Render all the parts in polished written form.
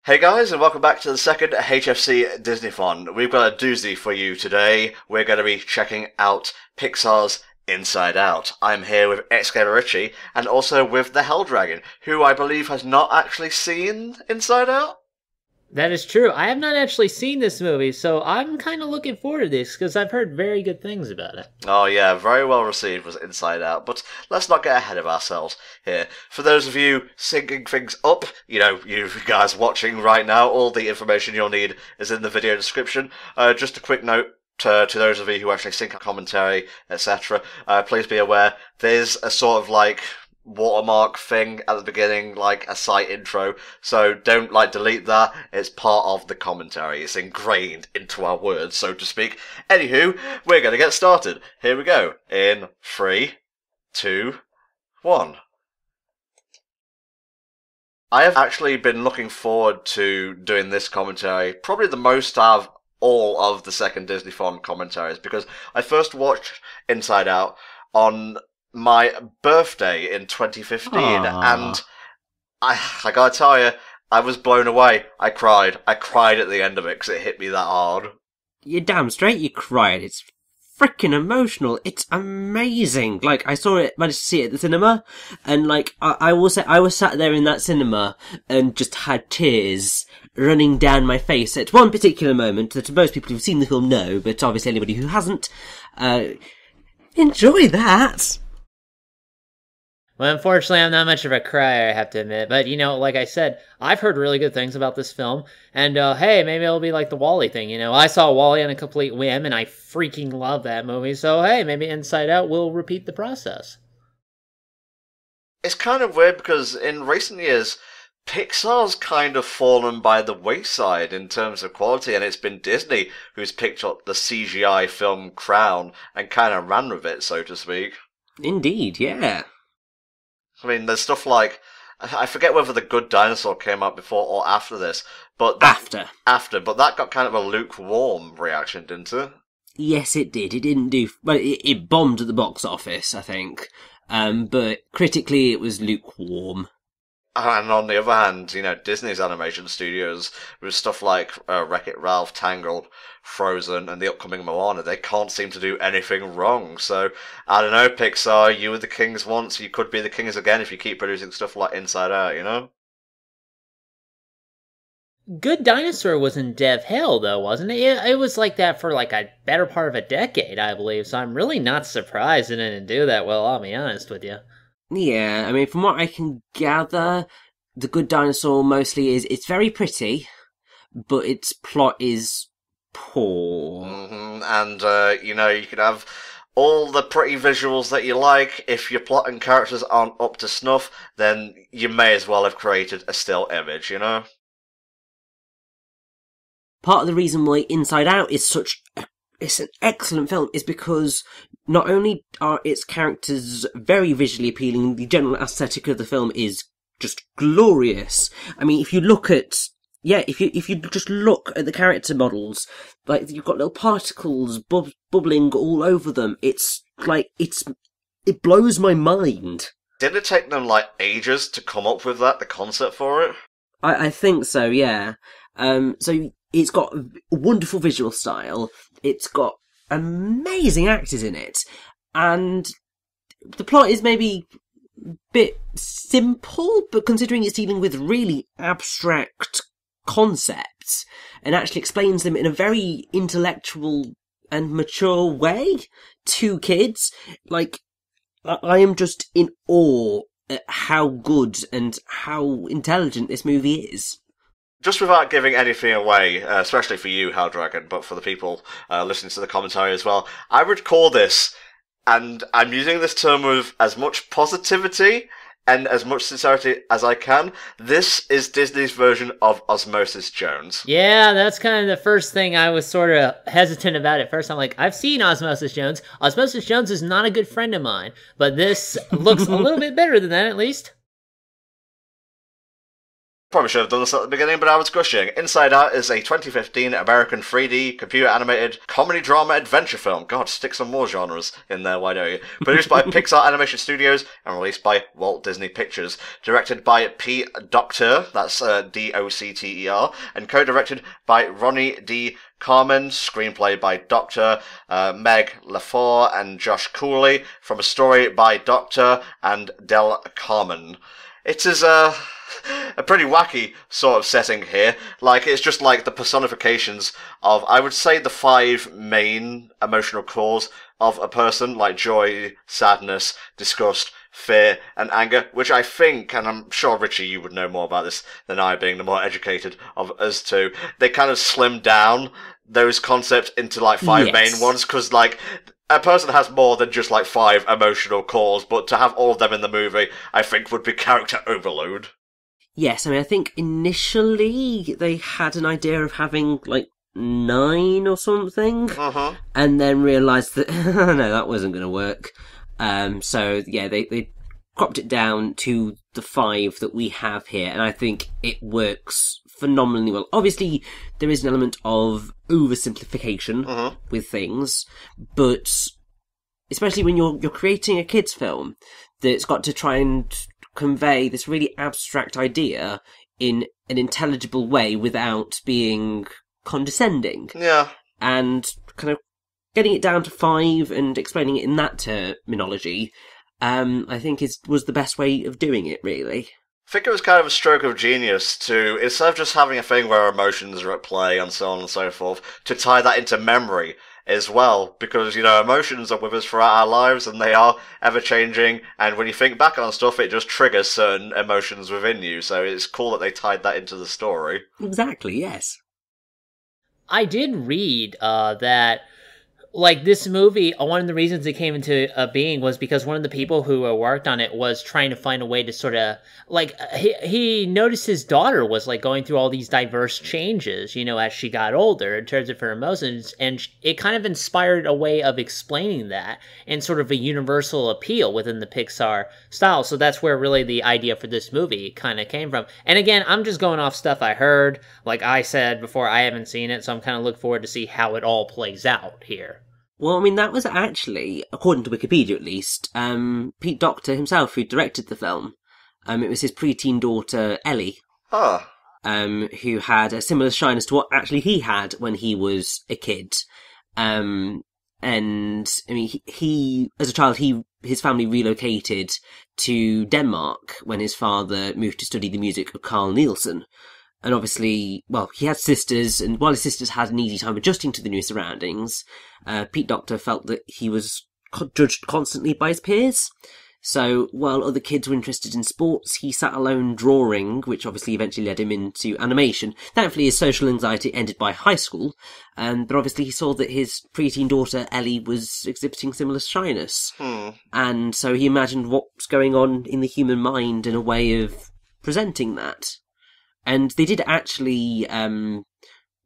Hey guys, and welcome back to the second HFC Disneyfon. We've got a doozy for you today. We're going to be checking out Pixar's Inside Out. I'm here with Excavator Richie, and also with the Hell Dragon, who I believe has not actually seen Inside Out. That is true. I have not actually seen this movie, so I'm kind of looking forward to this because I've heard very good things about it. Oh yeah, very well received was Inside Out, but let's not get ahead of ourselves here. For those of you syncing things up, you guys watching right now, all the information you'll need is in the video description. Just a quick note to those of you who actually sync commentary, etc. Please be aware, there's a sort of like watermark thing at the beginning, like a site intro, so don't delete that. It's part of the commentary. It's ingrained into our words, so to speak. Anywho, we're gonna get started. Here we go. In 3, 2, 1. I have actually been looking forward to doing this commentary, probably the most out of all of the second Disneyfon commentaries, because I first watched Inside Out on my birthday in 2015, and I gotta tell you, I was blown away. I cried at the end of it because it hit me that hard. You're damn straight you cried. It's freaking emotional. It's amazing. Like, I managed to see it at the cinema, and I will say, I was sat there in that cinema and just had tears running down my face at one particular moment that most people who've seen the film know, but obviously anybody who hasn't, enjoy that. Well, unfortunately, I'm not much of a crier, I have to admit. But, like I said, I've heard really good things about this film. And, hey, maybe it'll be like the WALL-E thing, I saw WALL-E on a complete whim, and I freaking love that movie. So, hey, maybe Inside Out will repeat the process. It's kind of weird because in recent years, Pixar's kind of fallen by the wayside in terms of quality, and it's been Disney who's picked up the CGI film crown and kind of ran with it, so to speak. Indeed, yeah. I mean, there's stuff like, I forget whether The Good Dinosaur came out before or after this, but but that got kind of a lukewarm reaction, didn't it? Yes, it did. It didn't do, well, it bombed at the box office, I think. But critically it was lukewarm. And on the other hand, Disney's animation studios, with stuff like Wreck-It Ralph, Tangled, Frozen, and the upcoming Moana, they can't seem to do anything wrong. So, I don't know, Pixar, you were the kings once, you could be the kings again if you keep producing stuff like Inside Out, Good Dinosaur was in dev hell, though, wasn't it? It was like that for like a better part of a decade, I believe, so I'm really not surprised it didn't do that well, I'll be honest with you. Yeah, I mean, from what I can gather, The Good Dinosaur mostly it's very pretty, but its plot is poor. Mm-hmm. And, you could have all the pretty visuals that you like. If your plot and characters aren't up to snuff, then you may as well have created a still image, Part of the reason why Inside Out is it's an excellent film is because not only are its characters very visually appealing, the general aesthetic of the film is just glorious. I mean, if you look at, if you just look at the character models, like, you've got little particles bubbling all over them. It blows my mind. Did it take them, ages to come up with the concept for it? I think so, yeah. So it's got a wonderful visual style, it's got amazing actors in it, and the plot is maybe a bit simple, but considering it's dealing with really abstract concepts, and actually explains them in a very intellectual and mature way to kids, I am just in awe at how good and how intelligent this movie is. Just without giving anything away, especially for you, Hell Dragon, but for the people listening to the commentary as well, I would call this, and I'm using this term with as much positivity and as much sincerity as I can, this is Disney's version of Osmosis Jones. Yeah, that's kind of the first thing I was sort of hesitant about at first. I'm like, I've seen Osmosis Jones. Osmosis Jones is not a good friend of mine, but this looks a little bit better than that, at least. Probably should have done this at the beginning, but I was gushing. Inside Out is a 2015 American 3D computer-animated comedy-drama adventure film. God, stick some more genres in there, why don't you? Produced by Pixar Animation Studios and released by Walt Disney Pictures. Directed by Pete Docter, that's Docter, and co-directed by Ronnie D. Carmen, screenplay by Docter, Meg LaFleur and Josh Cooley, from a story by Docter and Del Carmen. It is a pretty wacky sort of setting here. Like, it's just like the personifications of, I would say, the 5 main emotional cores of a person, like joy, sadness, disgust, fear, and anger, which I think, and I'm sure, Richie, you would know more about this than I, being the more educated of us two, they kind of slim down those concepts into, like, 5 main ones, because, like, a person has more than just, like, 5 emotional cores, but to have all of them in the movie, I think, would be character overload. Yes, I mean, I think initially they had an idea of having, like, 9 or something, and then realised that, no, that wasn't going to work. So, yeah, they cropped it down to the 5 that we have here, and I think it works phenomenally well. Obviously, there is an element of oversimplification with things, but especially when you're creating a kids' film that's got to try and convey this really abstract idea in an intelligible way without being condescending. Yeah. And kind of getting it down to 5 and explaining it in that terminology, I think was the best way of doing it, really. I think it was kind of a stroke of genius to, instead of just having a thing where emotions are at play and so on and so forth, to tie that into memory as well, because, you know, emotions are with us throughout our lives and they are ever-changing, and when you think back on stuff, it just triggers certain emotions within you, so it's cool that they tied that into the story. Exactly, yes. I did read that, like, this movie, one of the reasons it came into being was because one of the people who worked on it was trying to find a way to sort of, like, he noticed his daughter was, like, going through all these diverse changes, you know, as she got older in terms of her emotions, and it kind of inspired a way of explaining that and sort of a universal appeal within the Pixar style. So that's where really the idea for this movie kind of came from. And again, I'm just going off stuff I heard. Like I said before, I haven't seen it, so I'm kind of looking forward to see how it all plays out here. Well, I mean, that was actually, according to Wikipedia at least, Pete Docter himself who directed the film. It was his preteen daughter, Ellie, who had a similar shyness to what actually he had when he was a kid. And, I mean, he as a child, his family relocated to Denmark when his father moved to study the music of Carl Nielsen. And obviously, well, he had sisters, and while his sisters had an easy time adjusting to the new surroundings, Pete Docter felt that he was judged constantly by his peers. So, while other kids were interested in sports, he sat alone drawing, which obviously eventually led him into animation. Thankfully, his social anxiety ended by high school, but obviously he saw that his preteen daughter, Ellie, was exhibiting similar shyness. And so he imagined what's going on in the human mind in a way of presenting that. And they did actually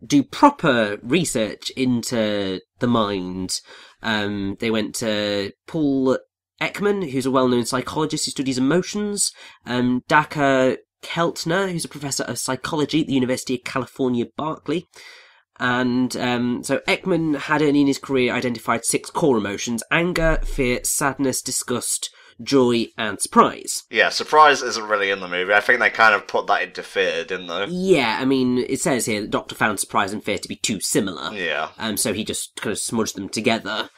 do proper research into the mind. They went to Paul Ekman, who's a well-known psychologist who studies emotions, Daka Keltner, who's a professor of psychology at the University of California, Berkeley. And so Ekman had in his career identified 6 core emotions: anger, fear, sadness, disgust, joy, and surprise. Yeah, surprise isn't really in the movie. I think they kind of put that into fear, didn't they? Yeah, I mean, it says here that Doctor found surprise and fear to be too similar. Yeah. So he just kind of smudged them together.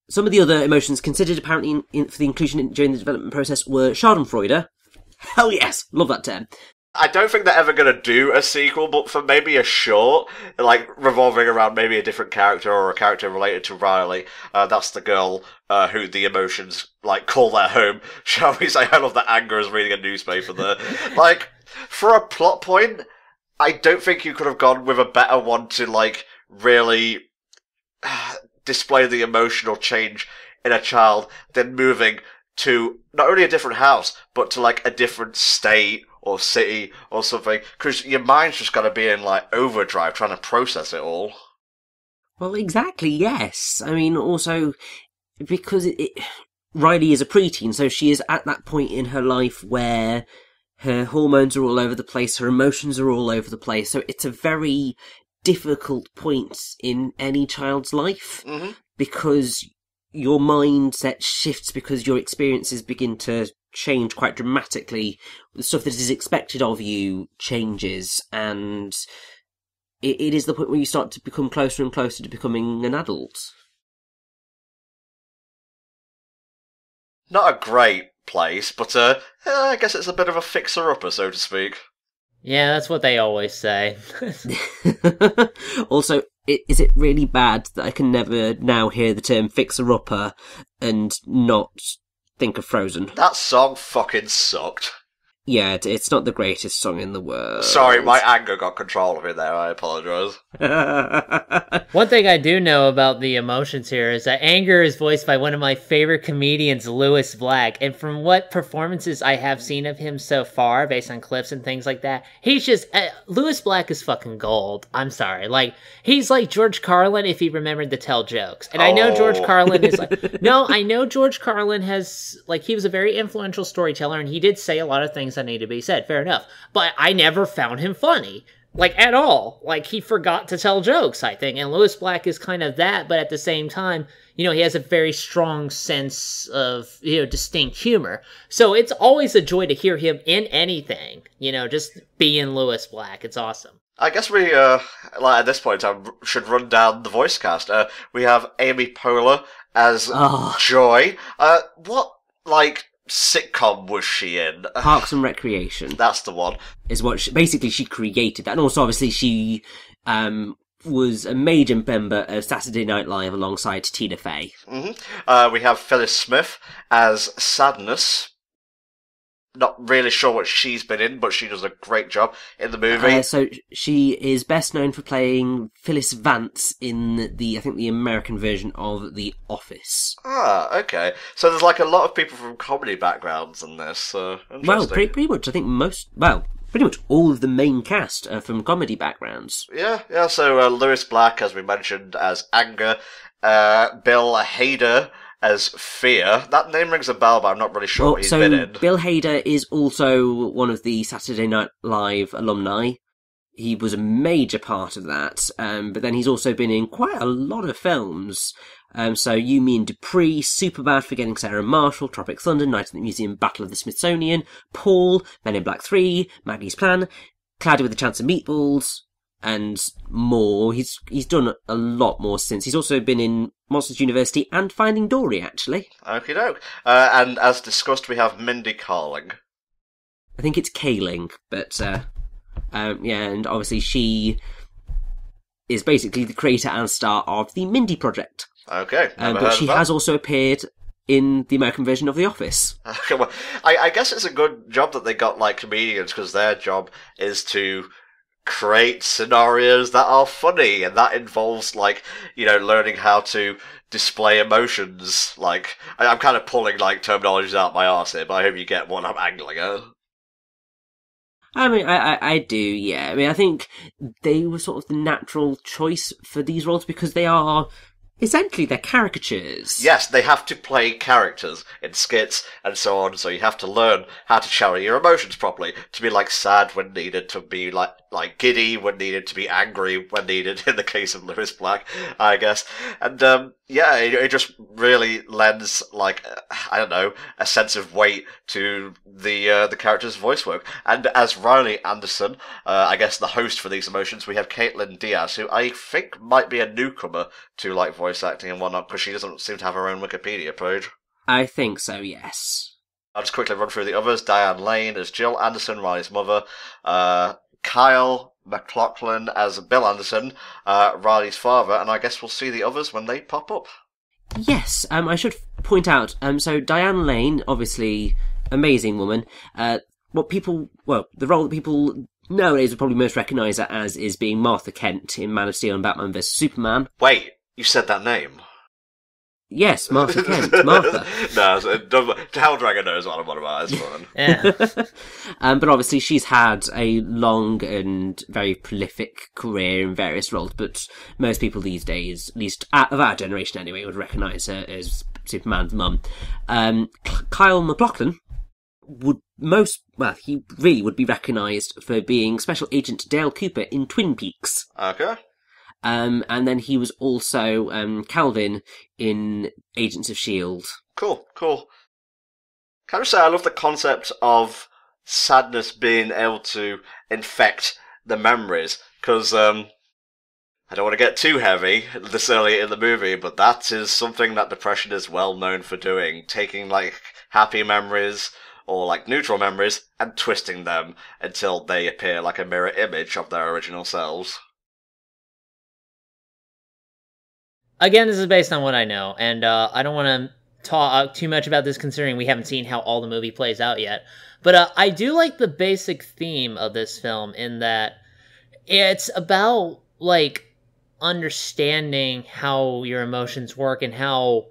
Some of the other emotions considered apparently for the inclusion during the development process were schadenfreude. Hell yes! Love that term. I don't think they're ever going to do a sequel, but for maybe a short, like, revolving around maybe a different character or a character related to Riley. That's the girl who the emotions, like, call their home. Shall we say? I love that anger is reading a newspaper there. Like, for a plot point, I don't think you could have gone with a better one to, like, really display the emotional change in a child than moving to not only a different house, but to, like, a different state or city or something, because your mind's just got to be in, like, overdrive trying to process it all. Well, exactly, yes. I mean, also, because Riley is a preteen, so she is at that point in her life where Her hormones are all over the place, her emotions are all over the place, so it's a very difficult point in any child's life, because your mindset shifts because your experiences begin to change quite dramatically. The stuff that is expected of you changes, and it is the point where you start to become closer and closer to becoming an adult. Not a great place, but I guess it's a bit of a fixer-upper, so to speak. Yeah, that's what they always say. Also, is it really bad that I can never now hear the term fixer-upper and not think of Frozen? That song fucking sucked. Yeah, it's not the greatest song in the world. Sorry, my anger got control of me there, I apologise. One thing I do know about the emotions here is that anger is voiced by one of my favorite comedians, Lewis Black, and from what performances I have seen of him so far, based on clips and things like that, he's just... Lewis Black is fucking gold. I'm sorry. Like, he's like George Carlin if he remembered to tell jokes. And I know George Carlin is like... No, I know George Carlin has... Like, he was a very influential storyteller, and he did say a lot of things that need to be said, fair enough. But I never found him funny. Like, at all. Like, he forgot to tell jokes, I think. And Lewis Black is kind of that, but at the same time, you know, he has a very strong sense of, you know, distinct humor. So it's always a joy to hear him in anything. You know, just being Lewis Black. It's awesome. I guess we, like, at this point in time, should run down the voice cast. We have Amy Poehler as Joy. What, like, sitcom was she in? Parks and Recreation. That's the one. Is what she created that. And also, obviously, she was a major member of Saturday Night Live alongside Tina Fey. We have Phyllis Smith as Sadness. Not really sure what she's been in, but she does a great job in the movie. So she is best known for playing Phyllis Vance in the American version of The Office. Ah, okay. So there's like a lot of people from comedy backgrounds in this. Well, pretty much. I think pretty much all of the main cast are from comedy backgrounds. Yeah. So Lewis Black, as we mentioned, as Anger. Bill Hader as Fear. That name rings a bell, but I'm not really sure what he's been in. Bill Hader is also one of the Saturday Night Live alumni. He was a major part of that, but then he's also been in quite a lot of films. So You, Me and Dupree, Superbad, Forgetting Sarah Marshall, Tropic Thunder, Night at the Museum, Battle of the Smithsonian, Paul, Men in Black 3, Maggie's Plan, Cloudy with a Chance of Meatballs, and more. He's done a lot more since. He's also been in Monsters University and Finding Dory, actually. Okie doke. And as discussed, we have Mindy Kaling. I think it's Kaling, but yeah, and obviously she is basically the creator and star of the Mindy Project. Okay, but she has also appeared in the American version of The Office. Okay, well, I guess it's a good job that they got like comedians, because their job is to create scenarios that are funny, and that involves, like, you know, learning how to display emotions. Like, I'm kind of pulling like terminologies out my arse here, but I hope you get what I'm angling at. I mean, I do, yeah. I mean, I think they were sort of the natural choice for these roles because they are essentially they're caricatures. Yes, they have to play characters in skits and so on, so you have to learn how to channel your emotions properly, to be like sad when needed, to be like giddy when needed, to be angry when needed, in the case of Lewis Black, I guess. And yeah, it just really lends, like, I don't know, a sense of weight to the character's voice work. And as Riley Anderson, I guess the host for these emotions, we have Caitlin Diaz, who I think might be a newcomer to like voice acting and whatnot, because she doesn't seem to have her own Wikipedia page. I think so, yes. I'll just quickly run through the others. Diane Lane as Jill Anderson, Riley's mother. Kyle MacLachlan as Bill Anderson, Riley's father, and I guess we'll see the others when they pop up. Yes, I should point out, so Diane Lane, obviously amazing woman. The role that people nowadays would probably most recognise her as is being Martha Kent in Man of Steel and Batman vs Superman. Wait, you said that name? Yes, Martha Kent, Martha. No, Helldragon knows what I'm on about, it's fun. Yeah. But obviously she's had a long and very prolific career in various roles, but most people these days, at least of our generation anyway, would recognise her as Superman's mum. Kyle MacLachlan would he really would be recognised for being Special Agent Dale Cooper in Twin Peaks. Okay. And then he was also Calvin in Agents of S.H.I.E.L.D. Cool. Can I just say, I love the concept of sadness being able to infect the memories, because I don't want to get too heavy this early in the movie, but that is something that depression is well known for doing, taking like happy memories or like neutral memories and twisting them until they appear like a mirror image of their original selves. Again, this is based on what I know, and I don't want to talk too much about this considering we haven't seen how all the movie plays out yet. But I do like the basic theme of this film in that it's about, like, understanding how your emotions work and how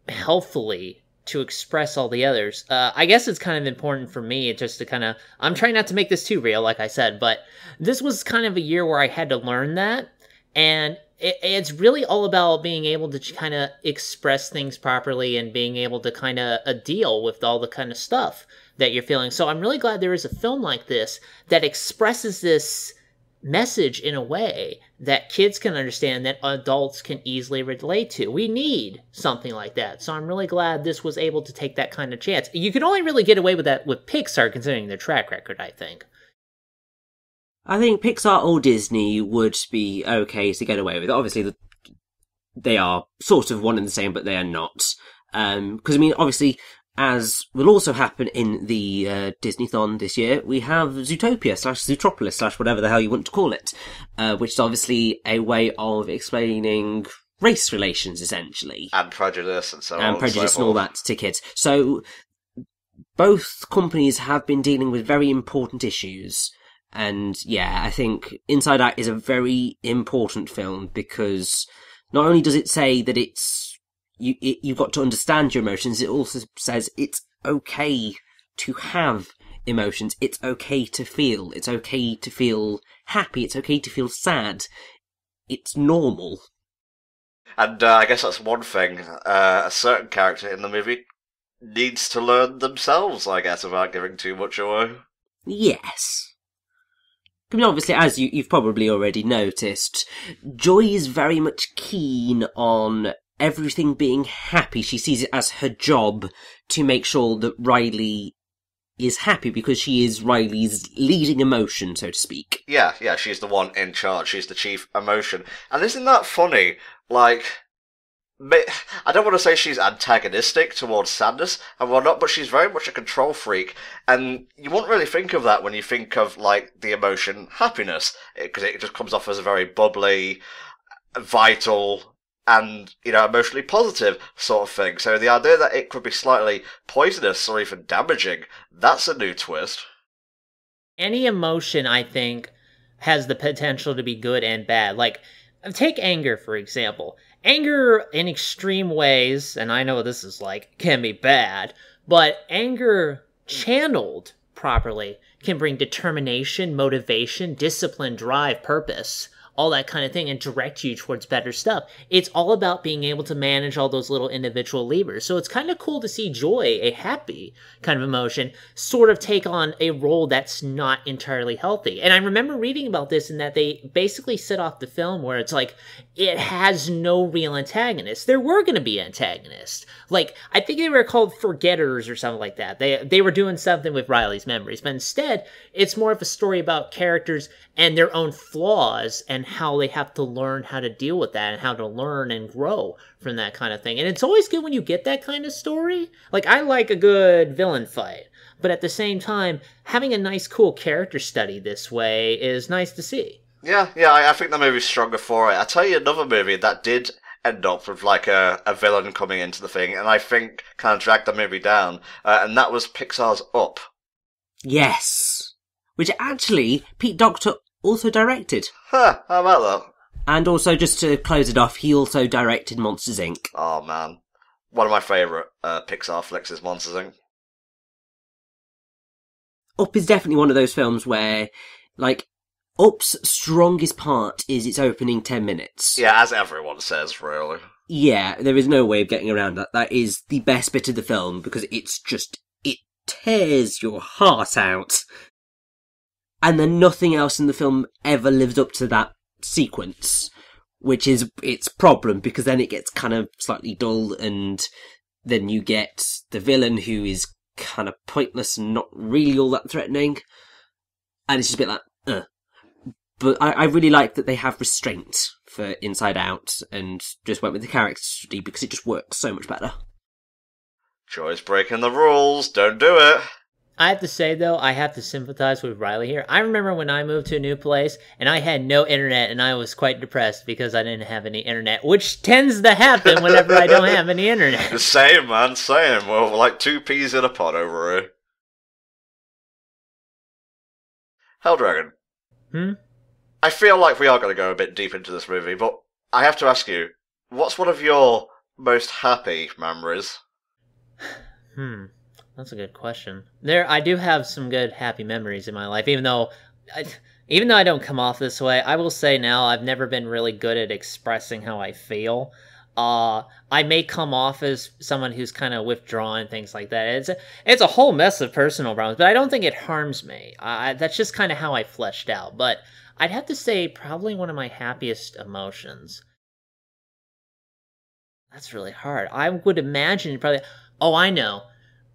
healthfully to express all the others. I guess it's kind of important for me just to kind of... I'm trying not to make this too real, like I said, but this was kind of a year where I had to learn that, and it's really all about being able to kind of express things properly and being able to kind of deal with all the kind of stuff that you're feeling. So I'm really glad there is a film like this that expresses this message in a way that kids can understand, that adults can easily relate to. We need something like that. So I'm really glad this was able to take that kind of chance. You can only really get away with that with Pixar, considering their track record, I think. I think Pixar or Disney would be okay to get away with it. Obviously, they are sort of one and the same, but they are not. Because, I mean, obviously, as will also happen in the Disney-thon this year, we have Zootopia / Zootropolis / whatever the hell you want to call it, which is obviously a way of explaining race relations, essentially. And prejudice and so on. And prejudice and all that to kids. So, both companies have been dealing with very important issues. And yeah, I think Inside Out is a very important film because not only does it say that you've got to understand your emotions, it also says it's okay to have emotions. It's okay to feel. It's okay to feel happy. It's okay to feel sad. It's normal. And I guess that's one thing. A certain character in the movie needs to learn themselves, I guess, without giving too much away. Yes. I mean, obviously, as you've probably already noticed, Joy is very much keen on everything being happy. She sees it as her job to make sure that Riley is happy because she is Riley's leading emotion, so to speak. Yeah, she's the one in charge. She's the chief emotion. And isn't that funny? Like, I don't want to say she's antagonistic towards sadness and whatnot, but she's very much a control freak. And you won't really think of that when you think of, like, the emotion happiness, because it just comes off as a very bubbly, vital, and, you know, emotionally positive sort of thing. So the idea that it could be slightly poisonous or even damaging, that's a new twist. Any emotion, I think, has the potential to be good and bad. Like, take anger, for example. Anger in extreme ways, and I know what this is like, can be bad, but anger channeled properly can bring determination, motivation, discipline, drive, purpose, all that kind of thing, and direct you towards better stuff. It's all about being able to manage all those little individual levers. So it's kind of cool to see joy, a happy kind of emotion, sort of take on a role that's not entirely healthy. And I remember reading about this in that they basically set off the film where it's like, it has no real antagonists. There were going to be antagonists. Like, I think they were called Forgetters or something like that. They were doing something with Riley's memories. But instead, it's more of a story about characters and their own flaws and how they have to learn how to deal with that and how to learn and grow from that kind of thing. And it's always good when you get that kind of story. Like, I like a good villain fight. But at the same time, having a nice, cool character study this way is nice to see. Yeah, I think the movie's stronger for it. I'll tell you another movie that did end up with, like, a villain coming into the thing, and I think kind of dragged the movie down, and that was Pixar's Up. Yes. Which actually, Pete Docter also directed. Huh, how about that? And also, just to close it off, he also directed Monsters, Inc. Oh, man. One of my favourite Pixar flicks is Monsters, Inc. Up is definitely one of those films where, like, Up's strongest part is its opening 10 minutes. Yeah, as everyone says, really. Yeah, there is no way of getting around that. That is the best bit of the film, because it's just, it tears your heart out. And then nothing else in the film ever lives up to that sequence, which is its problem, because then it gets kind of slightly dull, and then you get the villain who is kind of pointless and not really all that threatening, and it's just a bit like, But I really like that they have restraint for Inside Out, and just went with the character study because it just works so much better. Joy's breaking the rules, don't do it. I have to say, though, I have to sympathize with Riley here. I remember when I moved to a new place, and I had no internet, and I was quite depressed because I didn't have any internet, which tends to happen whenever I don't have any internet. Same, man, same. We're like two peas in a pod over here. Helldragon. I feel like we are going to go a bit deep into this movie, but I have to ask you, what's one of your most happy memories? That's a good question. I do have some good happy memories in my life, even though I don't come off this way. I will say now I've never been really good at expressing how I feel. I may come off as someone who's kind of withdrawn and things like that. It's a whole mess of personal problems, but I don't think it harms me. That's just kind of how I fleshed out. But I'd have to say probably one of my happiest emotions. That's really hard. I would imagine probably... Oh, I know.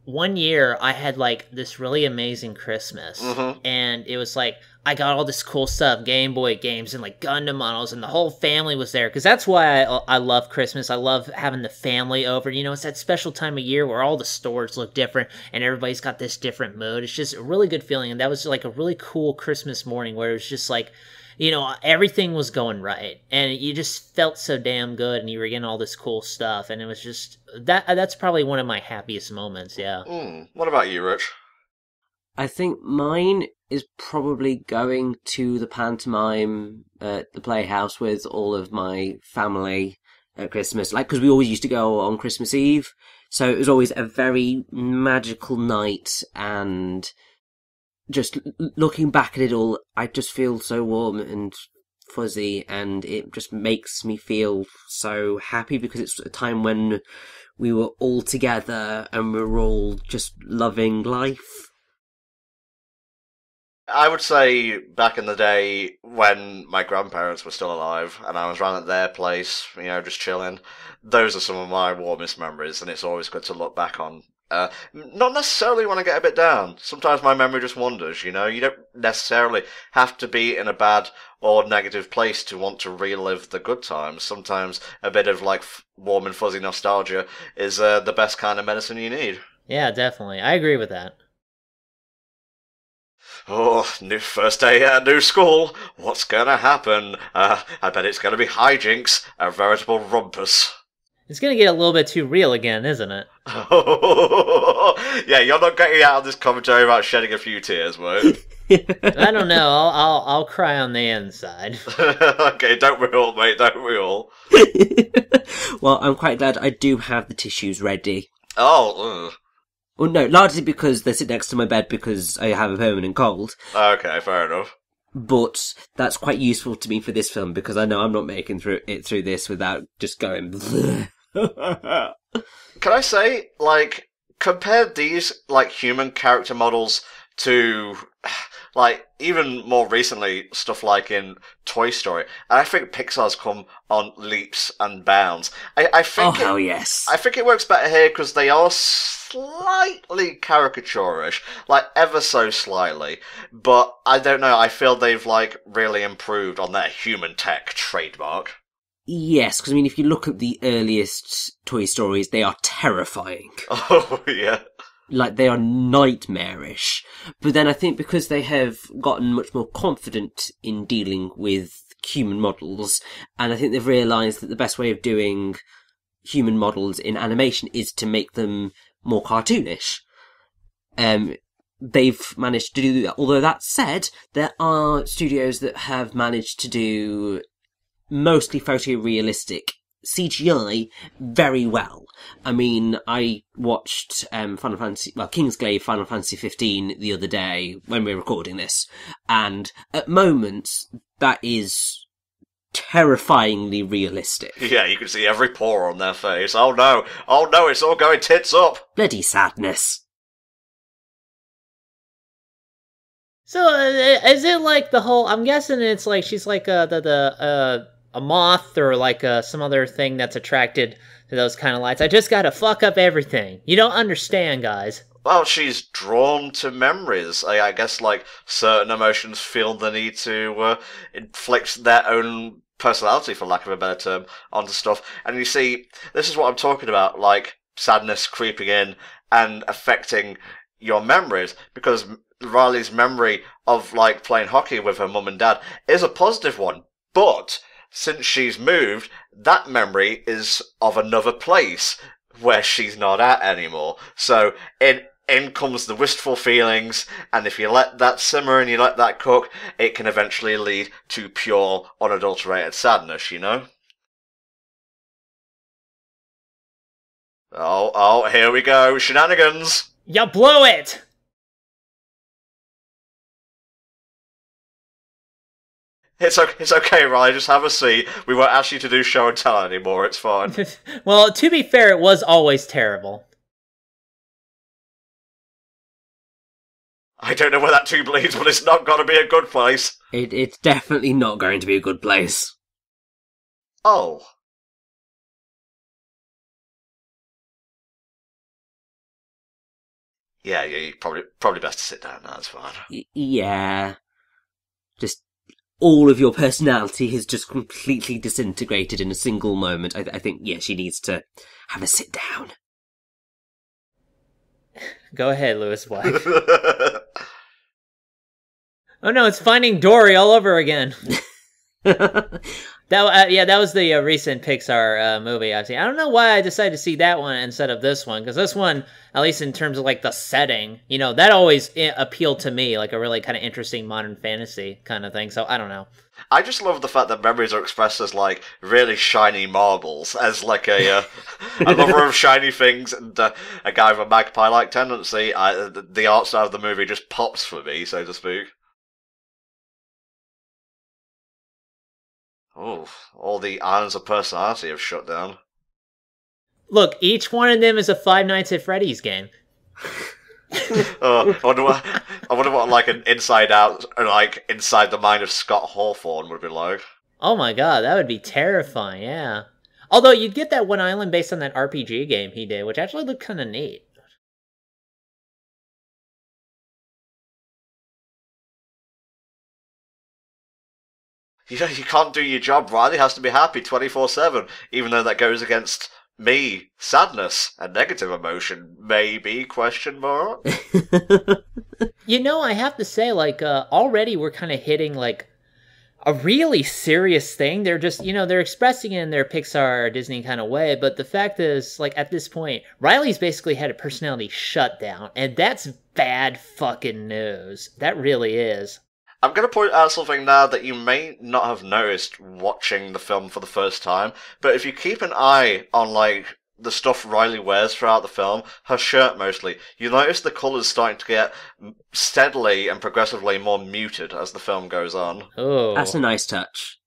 One year, I had, like, this really amazing Christmas, and it was, like, I got all this cool stuff, Game Boy games, and, like, Gundam models, and the whole family was there, because that's why I love Christmas. I love having the family over, you know, it's that special time of year where all the stores look different, and everybody's got this different mood. It's just a really good feeling, and that was, like, a really cool Christmas morning where it was just, like, you know, everything was going right, and you just felt so damn good, and you were getting all this cool stuff, and it was just, that's probably one of my happiest moments, yeah. What about you, Rich? I think mine is probably going to the pantomime at the Playhouse with all of my family at Christmas, like, because we always used to go on Christmas Eve, so it was always a very magical night, and... just looking back at it all, I just feel so warm and fuzzy, and it just makes me feel so happy because it's a time when we were all together and we were all just loving life. I would say back in the day when my grandparents were still alive and I was around at their place, you know, just chilling, those are some of my warmest memories, and it's always good to look back on. Not necessarily when I get a bit down. Sometimes my memory just wanders, you know? You don't necessarily have to be in a bad or negative place to want to relive the good times. Sometimes a bit of, like, warm and fuzzy nostalgia is the best kind of medicine you need. Yeah, definitely. I agree with that. Oh, first day at new school. What's gonna happen? I bet it's gonna be hijinks, a veritable rumpus. It's gonna get a little bit too real again, isn't it? Yeah, you're not getting out of this commentary about shedding a few tears, mate. I don't know. I'll cry on the inside. Okay, don't we all, mate? Don't we all? Well, I'm quite glad I do have the tissues ready. Oh. Well, no, largely because they sit next to my bed because I have a permanent cold. Okay, fair enough. But that's quite useful to me for this film because I know I'm not making it through this without just going. Can I say, like, compare these, like, human character models to, like, even more recently, stuff like in Toy Story. And I think Pixar's come on leaps and bounds. I think hell yes. I think it works better here because they are slightly caricaturish, like, ever so slightly. But, I don't know, I feel they've, like, really improved on their human tech trademark. Yes, because, I mean, if you look at the earliest Toy Stories, they are terrifying. Oh, yeah. Like, they are nightmarish. But then I think because they have gotten much more confident in dealing with human models, and I think they've realised that the best way of doing human models in animation is to make them more cartoonish. They've managed to do that. Although that said, there are studios that have managed to do mostly photorealistic CGI very well. I mean, I watched Kingsglaive Final Fantasy 15 the other day when we were recording this, and at moments that is terrifyingly realistic. Yeah, you can see every pore on their face. Oh no, it's all going tits up. Bloody sadness. So is it like the whole? I'm guessing it's like she's like a moth or like some other thing that's attracted to those kind of lights. I just gotta fuck up everything. You don't understand, guys. Well, she's drawn to memories. I guess, like, certain emotions feel the need to inflict their own personality, for lack of a better term, onto stuff. And you see, this is what I'm talking about, like, sadness creeping in and affecting your memories, because Riley's memory of, like, playing hockey with her mum and dad is a positive one, but since she's moved, that memory is of another place where she's not at anymore. So in comes the wistful feelings, and if you let that simmer and you let that cook, it can eventually lead to pure, unadulterated sadness, you know? Oh, here we go, shenanigans! You blew it! It's okay, Riley, just have a seat. We won't ask you to do show and tell anymore, it's fine. Well, to be fair, it was always terrible. I don't know where that tube leads, but it's not gonna be a good place. It's definitely not going to be a good place. Oh. Yeah, probably best to sit down now, it's fine. Yeah. Just all of your personality has just completely disintegrated in a single moment. I think, yeah, she needs to have a sit down. Go ahead, Lewis Black. Oh no, it's Finding Dory all over again. That was the recent Pixar movie I've seen. I don't know why I decided to see that one instead of this one, because this one, at least in terms of like the setting, you know, that always appealed to me, like a really kind of interesting modern fantasy kind of thing. So I don't know. I just love the fact that memories are expressed as like really shiny marbles, as like a lover of shiny things and a guy with a magpie-like tendency. The art style of the movie just pops for me, so to speak. Oh, all the islands of personality have shut down. Look, each one of them is a Five Nights at Freddy's game. I wonder what like an Inside Out, or like Inside the Mind of Scott Hawthorne would be like. Oh my god, that would be terrifying, yeah. Although you'd get that one island based on that RPG game he did, which actually looked kind of neat. You can't do your job, Riley has to be happy 24/7, even though that goes against me. Sadness and negative emotion, maybe, question mark? You know, I have to say, like, already we're kind of hitting, like, a really serious thing. They're just, you know, they're expressing it in their Pixar Disney kind of way, but the fact is, like, at this point, Riley's basically had a personality shut down, and that's bad fucking news. That really is. I'm going to point out something now that you may not have noticed watching the film for the first time, but if you keep an eye on, like, the stuff Riley wears throughout the film, her shirt mostly, you notice the colours starting to get steadily and progressively more muted as the film goes on. Oh. That's a nice touch.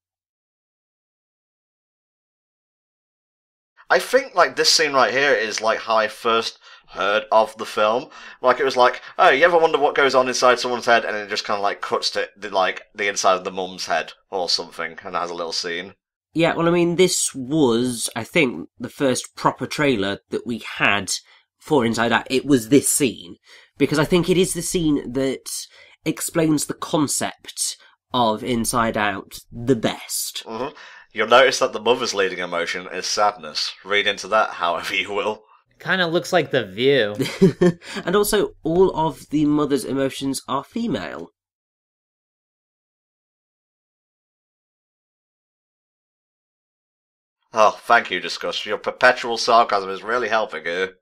I think, like, this scene right here is, like, how I first heard of the film. Like, it was like, oh, you ever wonder what goes on inside someone's head? And it just kind of, like, cuts to, the inside of the mum's head or something, and has a little scene. Yeah, well, I mean, this was, I think, the first proper trailer that we had for Inside Out. It was this scene, because I think it is the scene that explains the concept of Inside Out the best. Mm-hmm. You'll notice that the mother's leading emotion is sadness. Read into that however you will. Kind of looks like The View. And also, all of the mother's emotions are female. Oh, thank you, Disgust. Your perpetual sarcasm is really helping here.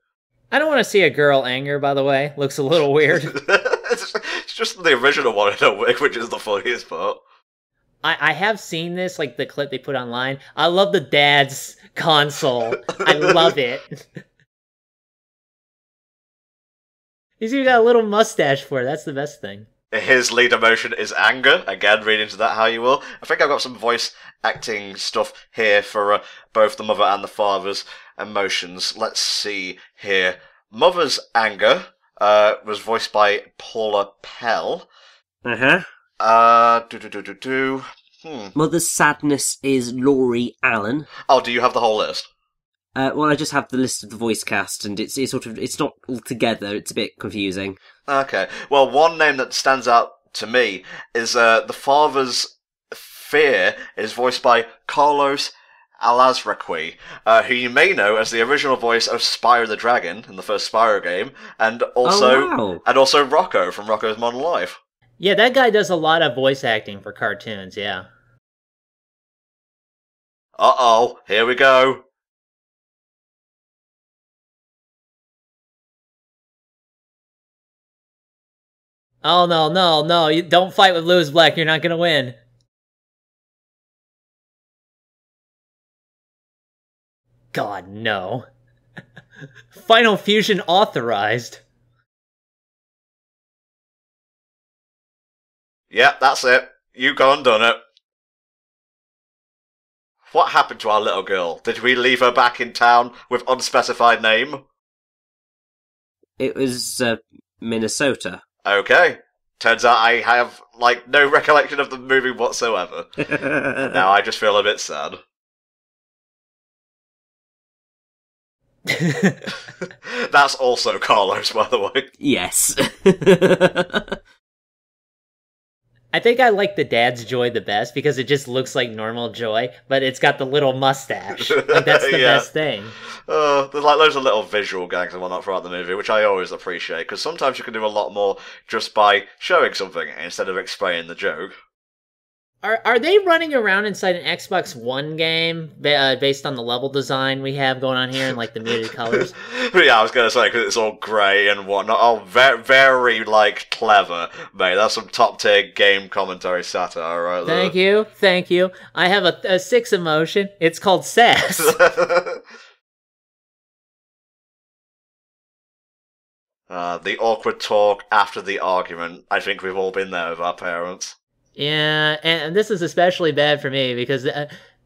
I don't want to see a girl anger, by the way. Looks a little weird. It's just the original one, which is the funniest part. I have seen this, like the clip they put online. I love the dad's console. I love it. He's even got a little mustache for it. That's the best thing. His lead emotion is anger. Again, read into that how you will. I think I've got some voice acting stuff here for both the mother and the father's emotions. Let's see here. Mother's anger was voiced by Paula Pell. Mother's Sadness is Laurie Allen. Oh, do you have the whole list? Well, I just have the list of the voice cast, and it's not all together. It's a bit confusing. Okay. Well, one name that stands out to me is the father's fear is voiced by Carlos Alazraqui, who you may know as the original voice of Spyro the Dragon in the first Spyro game, and also Rocco from Rocco's Modern Life. Yeah, that guy does a lot of voice acting for cartoons, yeah. Uh-oh, here we go. Oh, no, you don't fight with Louis Black, you're not gonna win. God, no. Final Fusion authorized. Yeah, that's it. You gone done it. What happened to our little girl? Did we leave her back in town with unspecified name? It was, Minnesota. Okay. Turns out I have, no recollection of the movie whatsoever. Now I just feel a bit sad. That's also Carlos, by the way. Yes. I think I like the Dad's Joy the best because it just looks like normal Joy, but it's got the little mustache. That's the best thing. There's loads of little visual gags and whatnot throughout the movie, which I always appreciate, because sometimes you can do a lot more just by showing something instead of explaining the joke. Are they running around inside an Xbox One game based on the level design we have going on here and the muted colors? Yeah, I was going to say, because it's all grey and whatnot. Oh, very, very, clever, mate. That's some top-tier game commentary satire right there. Thank you. I have a 6 emotion. It's called sass. The awkward talk after the argument. I think we've all been there with our parents. Yeah, and this is especially bad for me because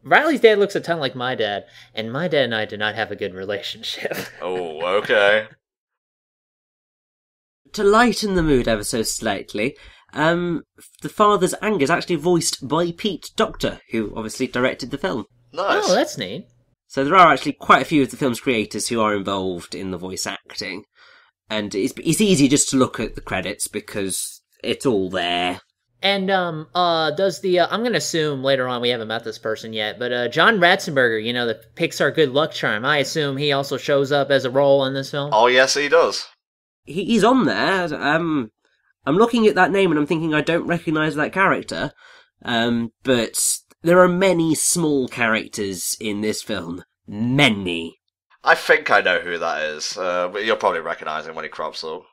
Riley's dad looks a ton like my dad, and my dad and I do not have a good relationship. Oh, okay. To lighten the mood ever so slightly, the father's anger is actually voiced by Pete Docter, who obviously directed the film. Nice. Oh, that's neat. So there are actually quite a few of the film's creators who are involved in the voice acting, and it's easy just to look at the credits because it's all there. And, does the, I'm gonna assume later on, we haven't met this person yet, but, John Ratzenberger, the Pixar Good Luck Charm, I assume he also shows up as a role in this film? Oh, yes, he does. He's on there. I'm looking at that name and I'm thinking I don't recognise that character, but there are many small characters in this film. Many. I think I know who that is. You'll probably recognise him when he crops up.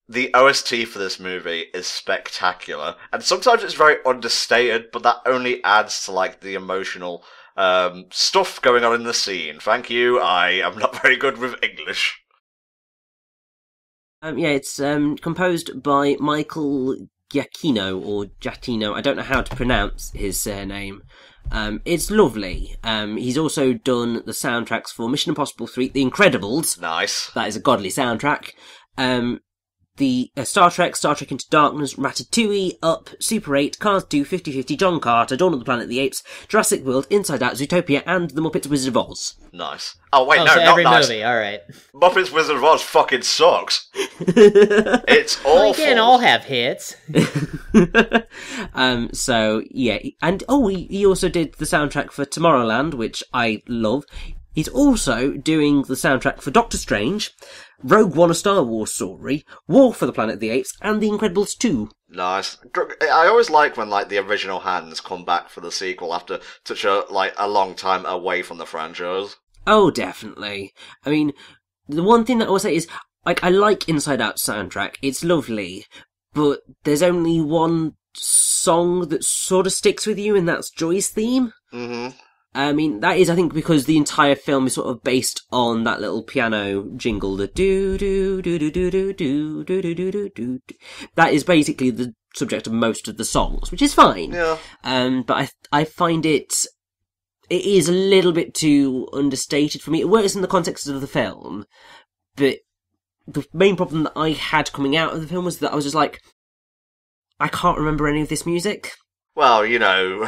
The OST for this movie is spectacular, and sometimes it's very understated, but that only adds to, the emotional, stuff going on in the scene. Thank you, I am not very good with English. It's, composed by Michael Giacchino, or Giacchino, I don't know how to pronounce his surname. It's lovely. He's also done the soundtracks for Mission Impossible 3, The Incredibles. Nice. That is a godly soundtrack. The Star Trek Into Darkness, Ratatouille, Up, Super 8, Cars 2, 50/50, John Carter, Dawn of the Planet of the Apes, Jurassic World, Inside Out, Zootopia, and The Muppets Wizard of Oz. Nice. Oh, wait, no, so not every nice. movie, alright. Muppets Wizard of Oz fucking sucks. It's awful. Well, they can't all have hits. So, yeah. And, he also did the soundtrack for Tomorrowland, which I love. He's also doing the soundtrack for Doctor Strange, Rogue One: A Star Wars Story, War for the Planet of the Apes, and The Incredibles 2. Nice. I always like when the original hands come back for the sequel after such a long time away from the franchise. Oh, definitely. I mean, the one thing that I will say is, I like Inside Out's soundtrack. It's lovely, but there's only one song that sort of sticks with you, and that's Joy's theme. Mm-hmm. I mean, that is, I think, because the entire film is sort of based on that little piano jingle, the do-do-do-do-do-do-do-do-do-do-do. That is basically the subject of most of the songs, which is fine. Yeah. But I find it is a little bit too understated for me. It works in the context of the film, but the main problem that I had coming out of the film was that I was just like, I can't remember any of this music. Well, you know,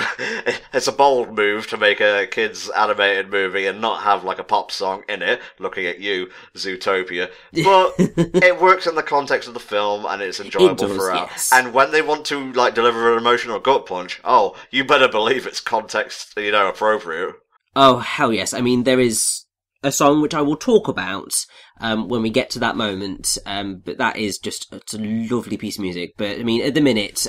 it's a bold move to make a kids' animated movie and not have like a pop song in it. Looking at you, Zootopia, but it works in the context of the film and it's enjoyable throughout. Yes. And when they want to like deliver an emotional gut punch, oh, you better believe it's context, appropriate. Oh, hell yes. I mean, there is a song which I will talk about when we get to that moment, but that is it's a lovely piece of music. But, I mean, at the minute,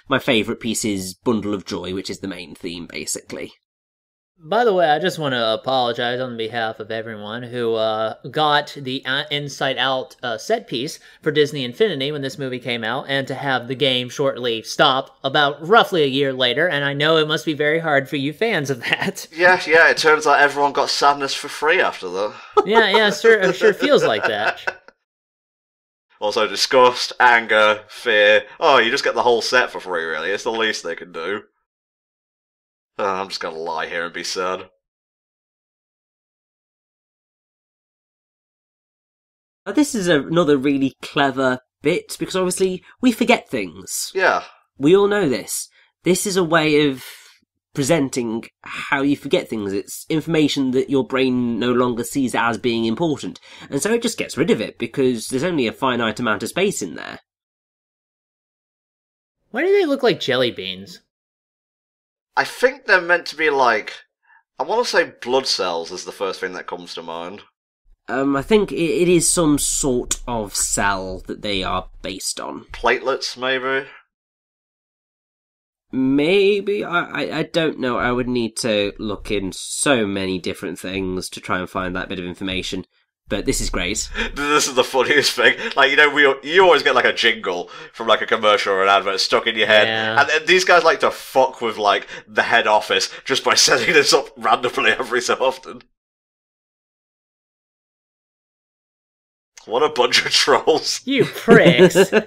my favourite piece is Bundle of Joy, which is the main theme, basically. By the way, I just want to apologize on behalf of everyone who got the Inside Out set piece for Disney Infinity when this movie came out, and to have the game shortly stop about roughly a year later, and I know it must be very hard for you fans of that. Yeah, it turns out everyone got sadness for free after that. Yeah, it sure feels like that. Also, disgust, anger, fear. Oh, you just get the whole set for free, really. It's the least they can do. I'm just gonna lie here and be sad. This is another really clever bit, because obviously we forget things. Yeah. We all know this. This is a way of presenting how you forget things. It's information that your brain no longer sees as being important. And so it just gets rid of it, because there's only a finite amount of space in there. Why do they look like jelly beans? I think they're meant to be like... I want to say blood cells is the first thing that comes to mind. I think it is some sort of cell that they are based on. Platelets, maybe? Maybe? I don't know. I would need to look in so many different things to try and find that bit of information. But this is great. This is the funniest thing. Like, you always get like a jingle from like a commercial or an advert stuck in your head. Yeah. And these guys like to fuck with like the head office just by setting this up randomly every so often. What a bunch of trolls. You pricks. I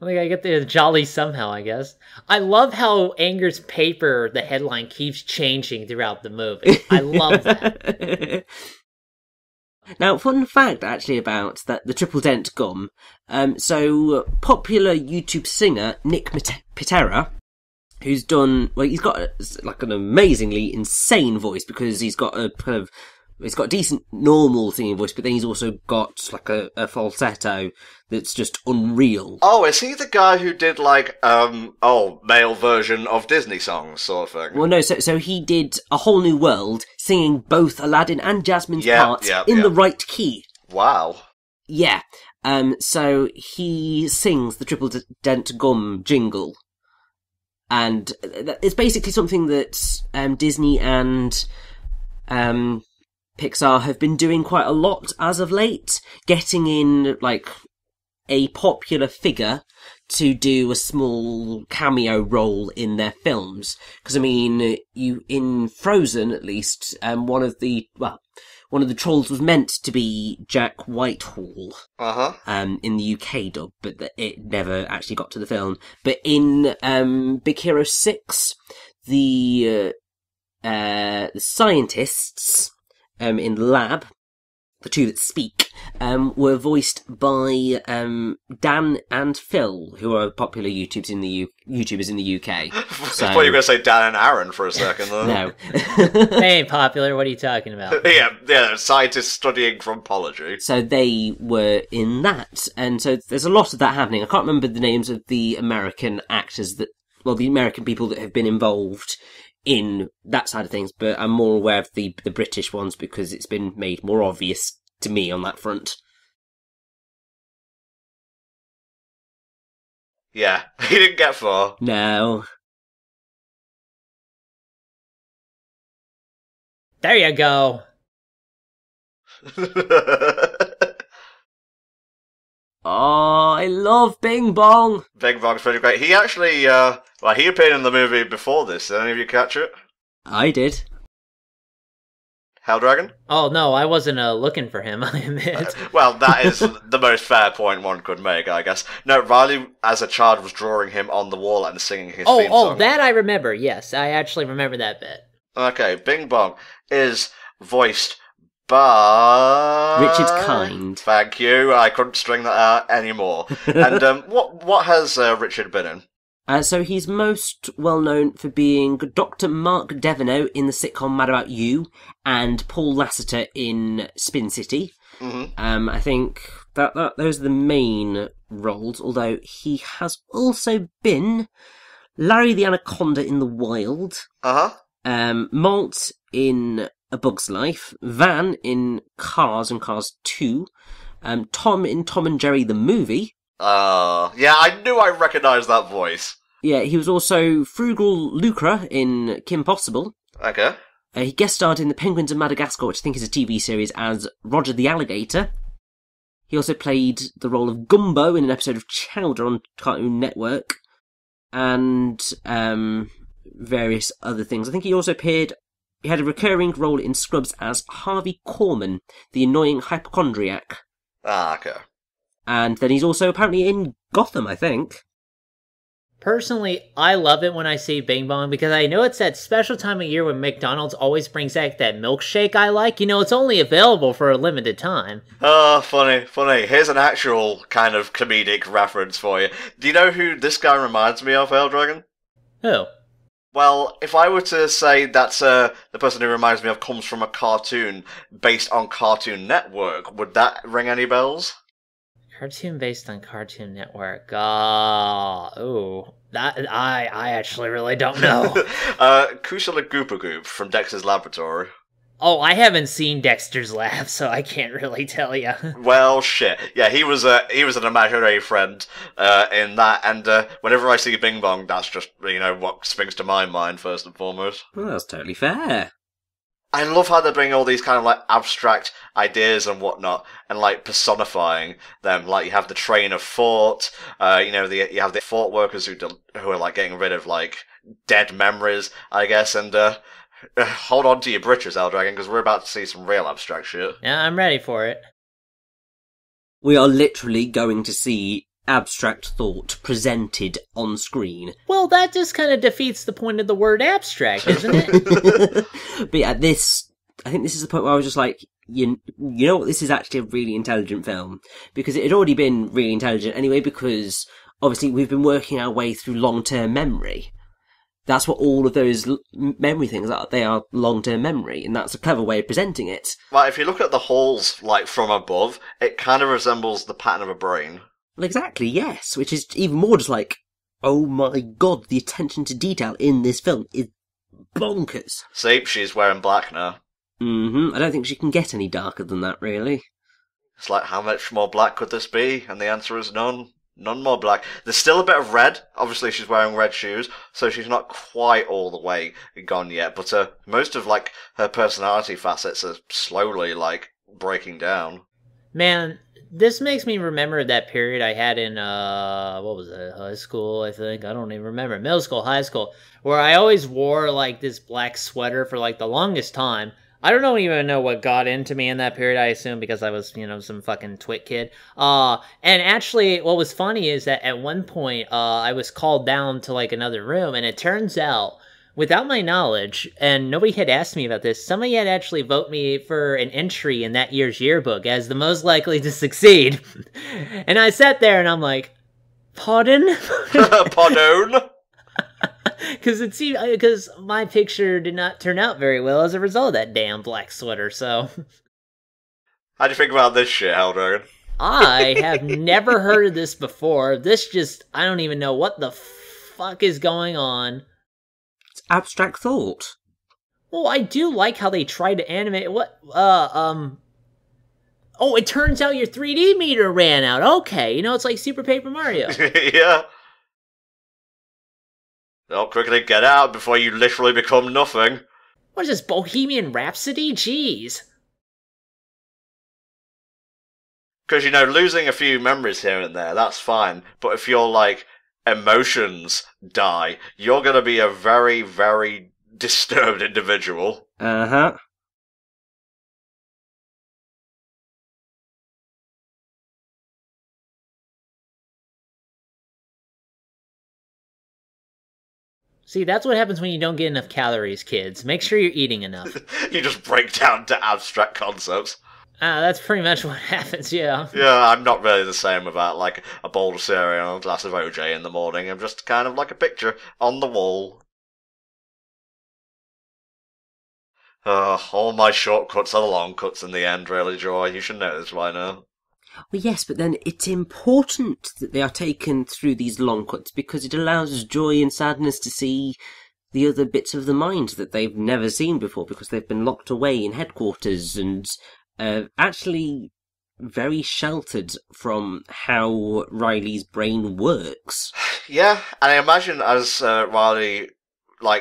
gotta get the jolly somehow, I guess. I love how Anger's paper, the headline, keeps changing throughout the movie. I love that. Now, fun fact actually about the Triple Dent gum. So popular YouTube singer Nick Pitera, who's done, well, he's got like an amazingly insane voice, because he's got a kind of, he's got a decent normal singing voice, but then he's also got like a falsetto that's just unreal. Oh, is he the guy who did like, male version of Disney songs sort of thing? Well, no, so he did A Whole New World, singing both Aladdin and Jasmine's parts in the right key. Wow. Yeah. So he sings the Triple Dent Gum jingle. And it's basically something that Disney and Pixar have been doing quite a lot as of late, getting in like a popular figure to do a small cameo role in their films. Because I mean, in Frozen at least, one of the trolls was meant to be Jack Whitehall. In the UK dub, but it never actually got to the film. But in Big Hero 6, the scientists in the lab, the two that speak, were voiced by Dan and Phil, who are popular YouTubers in the UK. So, I thought you were going to say Dan and Aaron for a second, though. No. They ain't popular, what are you talking about? yeah, scientists studying frumpology. So they were in that, and so there's a lot of that happening. I can't remember the names of the American actors the American people that have been involved in that side of things, but I'm more aware of the British ones because it's been made more obvious to me on that front. Yeah, he didn't get far. No. There you go. Oh, I love Bing Bong. Bing Bong's pretty great. He actually, he appeared in the movie before this. Did any of you catch it? I did. Hell Dragon? Oh, no, I wasn't looking for him, I admit. Well, that is the most fair point one could make, I guess. No, Riley, as a child, was drawing him on the wall and singing his theme song. Oh, that I remember, yes. I actually remember that bit. Okay, Bing Bong is voiced but Richard Kind. Thank you. I couldn't string that out anymore. And what has Richard been in? So he's most well known for being Dr. Mark Deverneau in the sitcom Mad About You, and Paul Lasseter in Spin City. Mm-hmm. I think that those are the main roles, although he has also been Larry the Anaconda in The Wild, Malt in A Bug's Life, Van in Cars and Cars 2, Tom in Tom and Jerry the Movie. Yeah, I knew I recognised that voice. Yeah, he was also Frugal Lucre in Kim Possible. Okay. He guest starred in The Penguins of Madagascar, which I think is a TV series, as Roger the Alligator. He also played the role of Gumbo in an episode of Chowder on Cartoon Network, and various other things. I think he also appeared. He had a recurring role in Scrubs as Harvey Korman, the annoying hypochondriac. Okay. And then he's also apparently in Gotham, I think. Personally, I love it when I see Bing Bong because I know it's that special time of year when McDonald's always brings back that milkshake I like. You know, it's only available for a limited time. Oh, funny. Here's an actual kind of comedic reference for you. Do you know who this guy reminds me of, Eldragon? Who? Well, if I were to say that's the person who reminds me of comes from a cartoon based on Cartoon Network, would that ring any bells? Cartoon based on Cartoon Network. That I actually really don't know. Kusala Goopa Goop from Dexter's Laboratory. Oh, I haven't seen Dexter's Lab, so I can't really tell you. Well, shit. Yeah, he was an imaginary friend in that, and whenever I see Bing Bong, that's just what springs to my mind first and foremost. Well, that's totally fair. I love how they bring all these kind of like abstract ideas and whatnot, and like personifying them. Like you have the train of thought, you have the thought workers who are like getting rid of like dead memories, I guess. And hold on to your britches, Eldragon, because we're about to see some real abstract shit. Yeah, I'm ready for it. We are literally going to see abstract thought presented on screen. Well, that just kind of defeats the point of the word abstract, isn't it? But yeah, I think this is the point where I was just like, you know what, this is actually a really intelligent film. Because it had already been really intelligent anyway, because obviously we've been working our way through long-term memory. That's what all of those memory things are. They are long-term memory, and that's a clever way of presenting it. Well, if you look at the holes, like, from above, it kind of resembles the pattern of a brain. Well, exactly, yes. Which is even more just like, oh my god, the attention to detail in this film is bonkers. See, she's wearing black now. I don't think she can get any darker than that, really. It's like, how much more black could this be? And the answer is none. None more black. There's still a bit of red. Obviously, she's wearing red shoes, so she's not quite all the way gone yet. But most of, like, her personality facets are slowly, like, breaking down. Man, this makes me remember that period I had in, what was it, high school, I think? I don't even remember. Middle school, high school, where I always wore, like, this black sweater for, like, the longest time. I don't even know what got into me in that period, I assume, because I was, some fucking twit kid. And actually, what was funny is that at one point, I was called down to, like, another room, and it turns out, without my knowledge, and nobody had asked me about this, somebody had actually voted me for an entry in that year's yearbook as the most likely to succeed. And I sat there and I'm like, pardon? Pardon? Because my picture did not turn out very well as a result of that damn black sweater, so... How'd you think about this shit, Eldragon? I have never heard of this before. I don't even know what the fuck is going on. It's abstract thought. Well, I do like how they try to animate Oh, it turns out your 3D meter ran out. Okay, it's like Super Paper Mario. Yeah. Oh, quickly get out before you literally become nothing. What is this, Bohemian Rhapsody? Jeez. Because, losing a few memories here and there, that's fine. But if your, like, emotions die, you're going to be a very, very disturbed individual. Uh-huh. See, that's what happens when you don't get enough calories, kids. Make sure you're eating enough. You just break down to abstract concepts. That's pretty much what happens, yeah. Yeah, I'm not really the same about, like, a bowl of cereal and a glass of OJ in the morning. I'm just kind of like a picture on the wall. All my shortcuts are the long cuts in the end, really, Joy. You should know this by now. Well, yes, but then it's important that they are taken through these long cuts because it allows Joy and Sadness to see the other bits of the mind that they've never seen before because they've been locked away in headquarters and actually very sheltered from how Riley's brain works. Yeah, and I imagine as Riley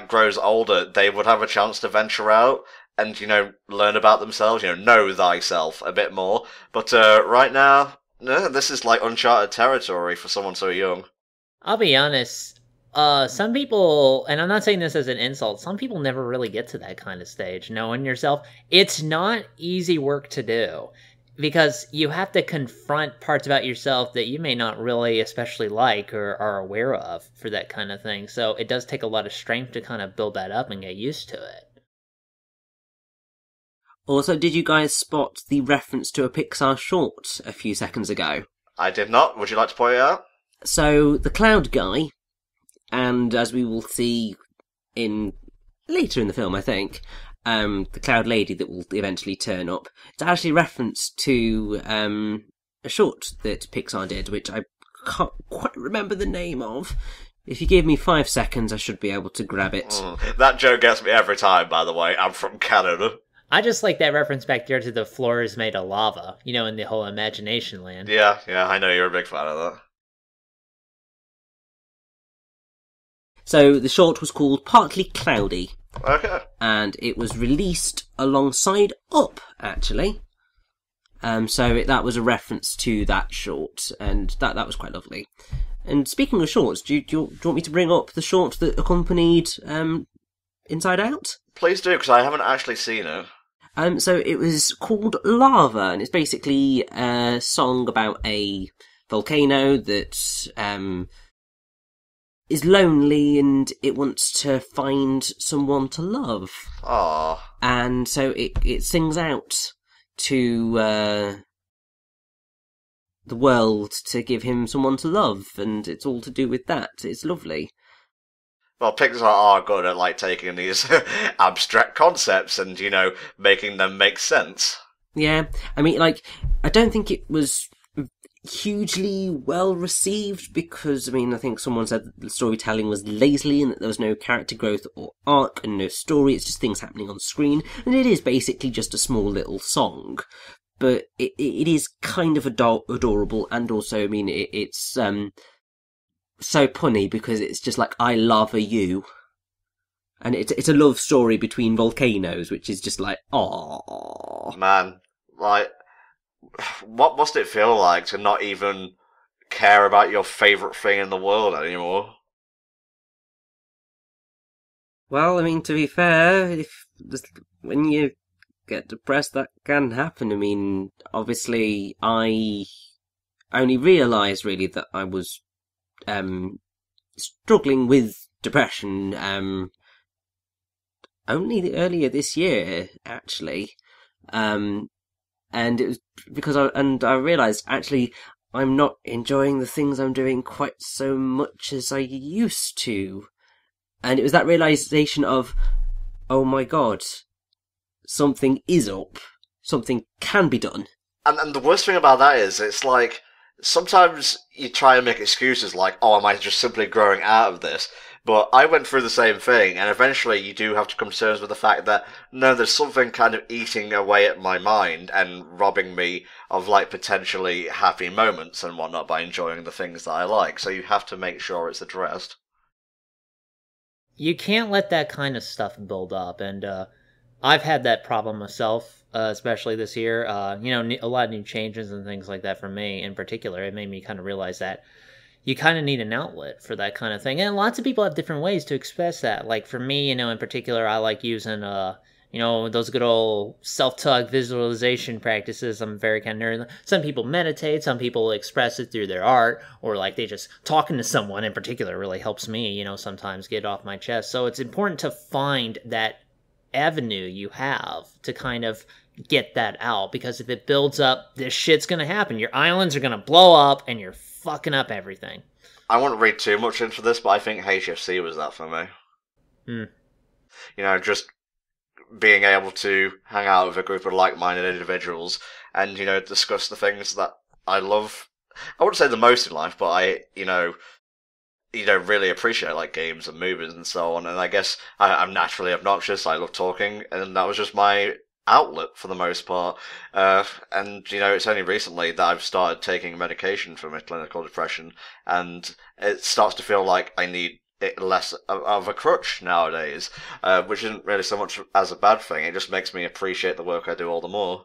grows older, they would have a chance to venture out and, learn about themselves, know thyself a bit more. But right now, no, this is like uncharted territory for someone so young. I'll be honest, some people, and I'm not saying this as an insult, some people never really get to that kind of stage, knowing yourself. It's not easy work to do, because you have to confront parts about yourself that you may not really especially like or are aware of for that kind of thing. So it does take a lot of strength to kind of build that up and get used to it. Also, did you guys spot the reference to a Pixar short a few seconds ago? I did not. Would you like to point it out? So, the Cloud Guy, and as we will see later in the film, I think, the Cloud Lady that will eventually turn up, it's actually a reference to a short that Pixar did, which I can't quite remember the name of. If you give me 5 seconds, I should be able to grab it. That joke gets me every time, by the way. I'm from Canada. I just like that reference back there to the floor is made of lava, in the whole Imagination Land. Yeah, I know you're a big fan of that. So the short was called Partly Cloudy. Okay. And it was released alongside Up, actually. So that was a reference to that short, and that was quite lovely. And speaking of shorts, do you want me to bring up the short that accompanied Inside Out? Please do, because I haven't actually seen it. So it was called Lava, and it's basically a song about a volcano that is lonely and it wants to find someone to love. Aww. And so it sings out to the world to give him someone to love, and it's all to do with that. It's lovely. Well, Pixar are good at, taking these abstract concepts and, making them make sense. Yeah, I mean, I don't think it was hugely well received because, I think someone said that the storytelling was lazily and that there was no character growth or arc and no story. It's just things happening on screen, and it is basically just a small little song. But it is kind of adorable, and also, it's so punny because it's just like, I love you. And it's a love story between volcanoes, which is just like, aww. Man, what must it feel like to not even care about your favourite thing in the world anymore? Well, to be fair, when you get depressed, that can happen. Obviously, I only realised really that I was struggling with depression only earlier this year, actually. And it was because I realised, actually, I'm not enjoying the things I'm doing quite so much as I used to. And it was that realisation of, oh my god, something is up. Something can be done. And the worst thing about that is, it's like, sometimes you try and make excuses like, oh, am I just simply growing out of this? But I went through the same thing, and eventually you do have to come to terms with the fact that, no, there's something kind of eating away at my mind and robbing me of, potentially happy moments and whatnot by enjoying the things that I like. So you have to make sure it's addressed. You can't let that kind of stuff build up, and I've had that problem myself, especially this year. A lot of new changes and things like that for me in particular. It made me kind of realize that you kind of need an outlet for that kind of thing. And lots of people have different ways to express that. Like for me, in particular, I like using You know, those good old self-talk visualization practices. I'm very kind of nerd. Some people meditate, some people express it through their art, or like they just talking to someone in particular really helps me, you know, sometimes get off my chest. So it's important to find that avenue you have to kind of get that out, because if it builds up, this shit's gonna happen. Your islands are gonna blow up and you're fucking up everything. I won't read too much into this, but I think HFC was that for me. You know, just being able to hang out with a group of like-minded individuals and, you know, discuss the things that I love. I wouldn't say the most in life, but I, you know, really appreciate, like, games and movies and so on. And I guess I'm naturally obnoxious. I love talking, and that was just my outlet for the most part. And, you know, it's only recently that I've started taking medication for my clinical depression, and it starts to feel like I need it less of a crutch nowadays, which isn't really so much as a bad thing. It just makes me appreciate the work I do all the more.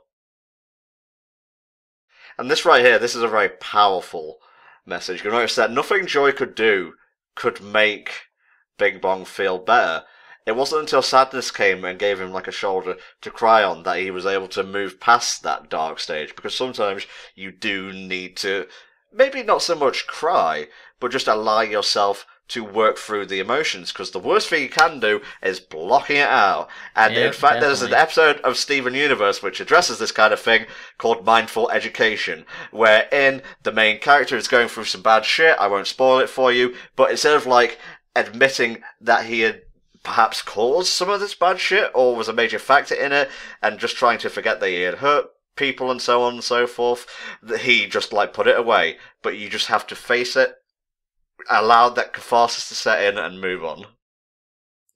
And this right here, this is a very powerful message. You'll notice that nothing Joy could do could make Bing Bong feel better. It wasn't until sadness came and gave him like a shoulder to cry on that he was able to move past that dark stage, because sometimes you do need to, maybe not so much cry, but just allow yourself to work through the emotions, because the worst thing you can do is blocking it out. And in fact, there's an episode of Steven Universe which addresses this kind of thing called Mindful Education, wherein the main character is going through some bad shit. I won't spoil it for you, but instead of like admitting that he had perhaps caused some of this bad shit or was a major factor in it, and just trying to forget that he had hurt people and so on and so forth, he just like put it away. But you just have to face it, allow that catharsis to set in, and move on.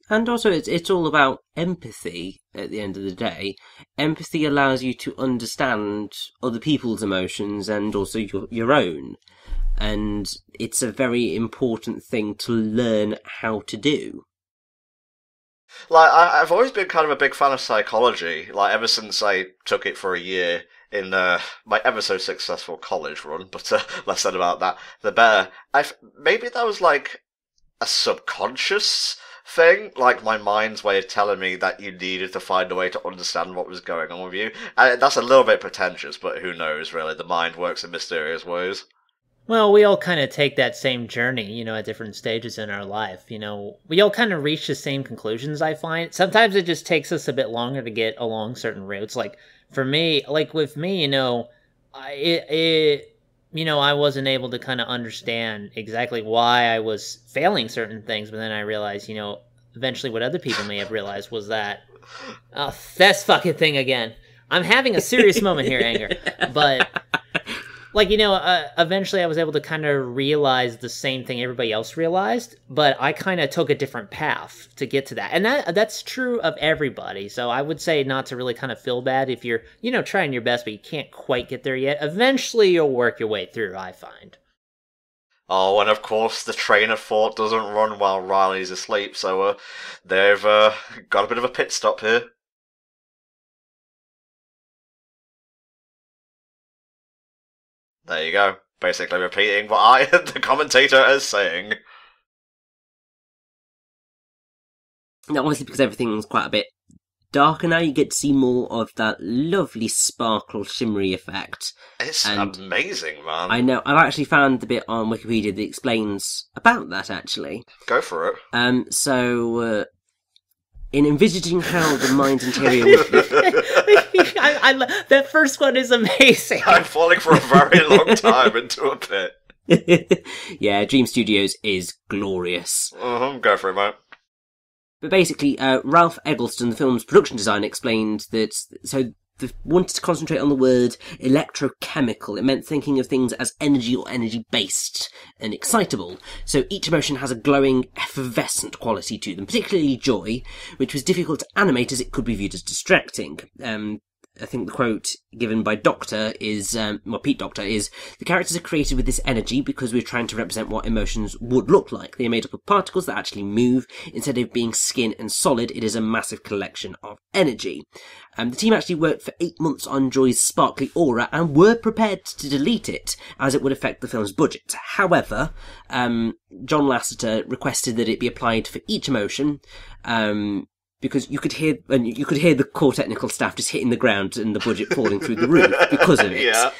And also, it's all about empathy at the end of the day. Empathy allows you to understand other people's emotions and also your own. And it's a very important thing to learn how to do. Like, I've always been kind of a big fan of psychology, like, ever since I took it for a year in my ever so successful college run, but less said about that, the better. Maybe that was, like, a subconscious thing, like my mind's way of telling me that you needed to find a way to understand what was going on with you. And that's a little bit pretentious, but who knows, really. The mind works in mysterious ways. Well, we all kind of take that same journey, you know, at different stages in our life. You know, we all kind of reach the same conclusions, I find. Sometimes it just takes us a bit longer to get along certain routes. Like, for me, like with me, you know, I wasn't able to kind of understand exactly why I was failing certain things, but then I realized, you know, eventually what other people may have realized was that, oh, that's fucking thing again. I'm having a serious moment here, Anger, but... Like, you know, eventually I was able to kind of realize the same thing everybody else realized, but I kind of took a different path to get to that. And that's true of everybody. So I would say not to really kind of feel bad if you're, you know, trying your best, but you can't quite get there yet. Eventually you'll work your way through, I find. Oh, and of course the train of thought doesn't run while Riley's asleep, so they've got a bit of a pit stop here. There you go. Basically repeating what the commentator, is saying. Now, obviously, because everything's quite a bit darker now, you get to see more of that lovely sparkle, shimmery effect. It's amazing, man. I know. I've actually found the bit on Wikipedia that explains about that, actually. Go for it. In envisaging how the mind's interior would be... that first one is amazing. I'm falling for a very long time into a pit. Yeah, Dream Studios is glorious. Go for it, mate. But basically, Ralph Eggleston, the film's production designer, explained that... So they wanted to concentrate on the word electrochemical. It meant thinking of things as energy or energy-based and excitable. So each emotion has a glowing, effervescent quality to them, particularly joy, which was difficult to animate as it could be viewed as distracting. I think the quote given by Doctor is, Pete Docter is, "The characters are created with this energy because we're trying to represent what emotions would look like. They are made up of particles that actually move. Instead of being skin and solid, it is a massive collection of energy." The team actually worked for 8 months on Joy's sparkly aura and were prepared to delete it, as it would affect the film's budget. However, John Lasseter requested that it be applied for each emotion, because you could hear the core technical staff just hitting the ground and the budget falling through the roof because of it. Yeah.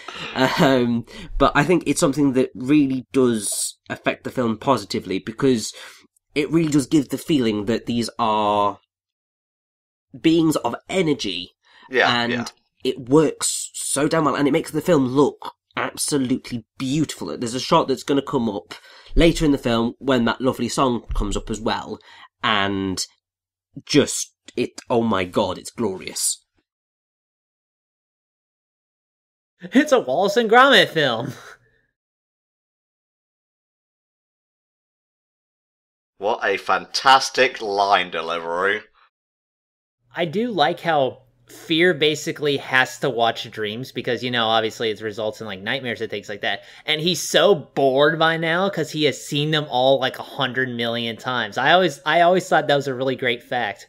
But I think it's something that really does affect the film positively, because it really does give the feeling that these are beings of energy. Yeah. And it works so damn well, and it makes the film look absolutely beautiful. There's a shot that's going to come up later in the film when that lovely song comes up as well, and just oh my god, it's glorious. It's a Wallace and Gromit film. What a fantastic line delivery. I do like how Fear basically has to watch dreams because, obviously it results in, nightmares and things like that. And he's so bored by now because he has seen them all 100 million times. I always thought that was a really great fact.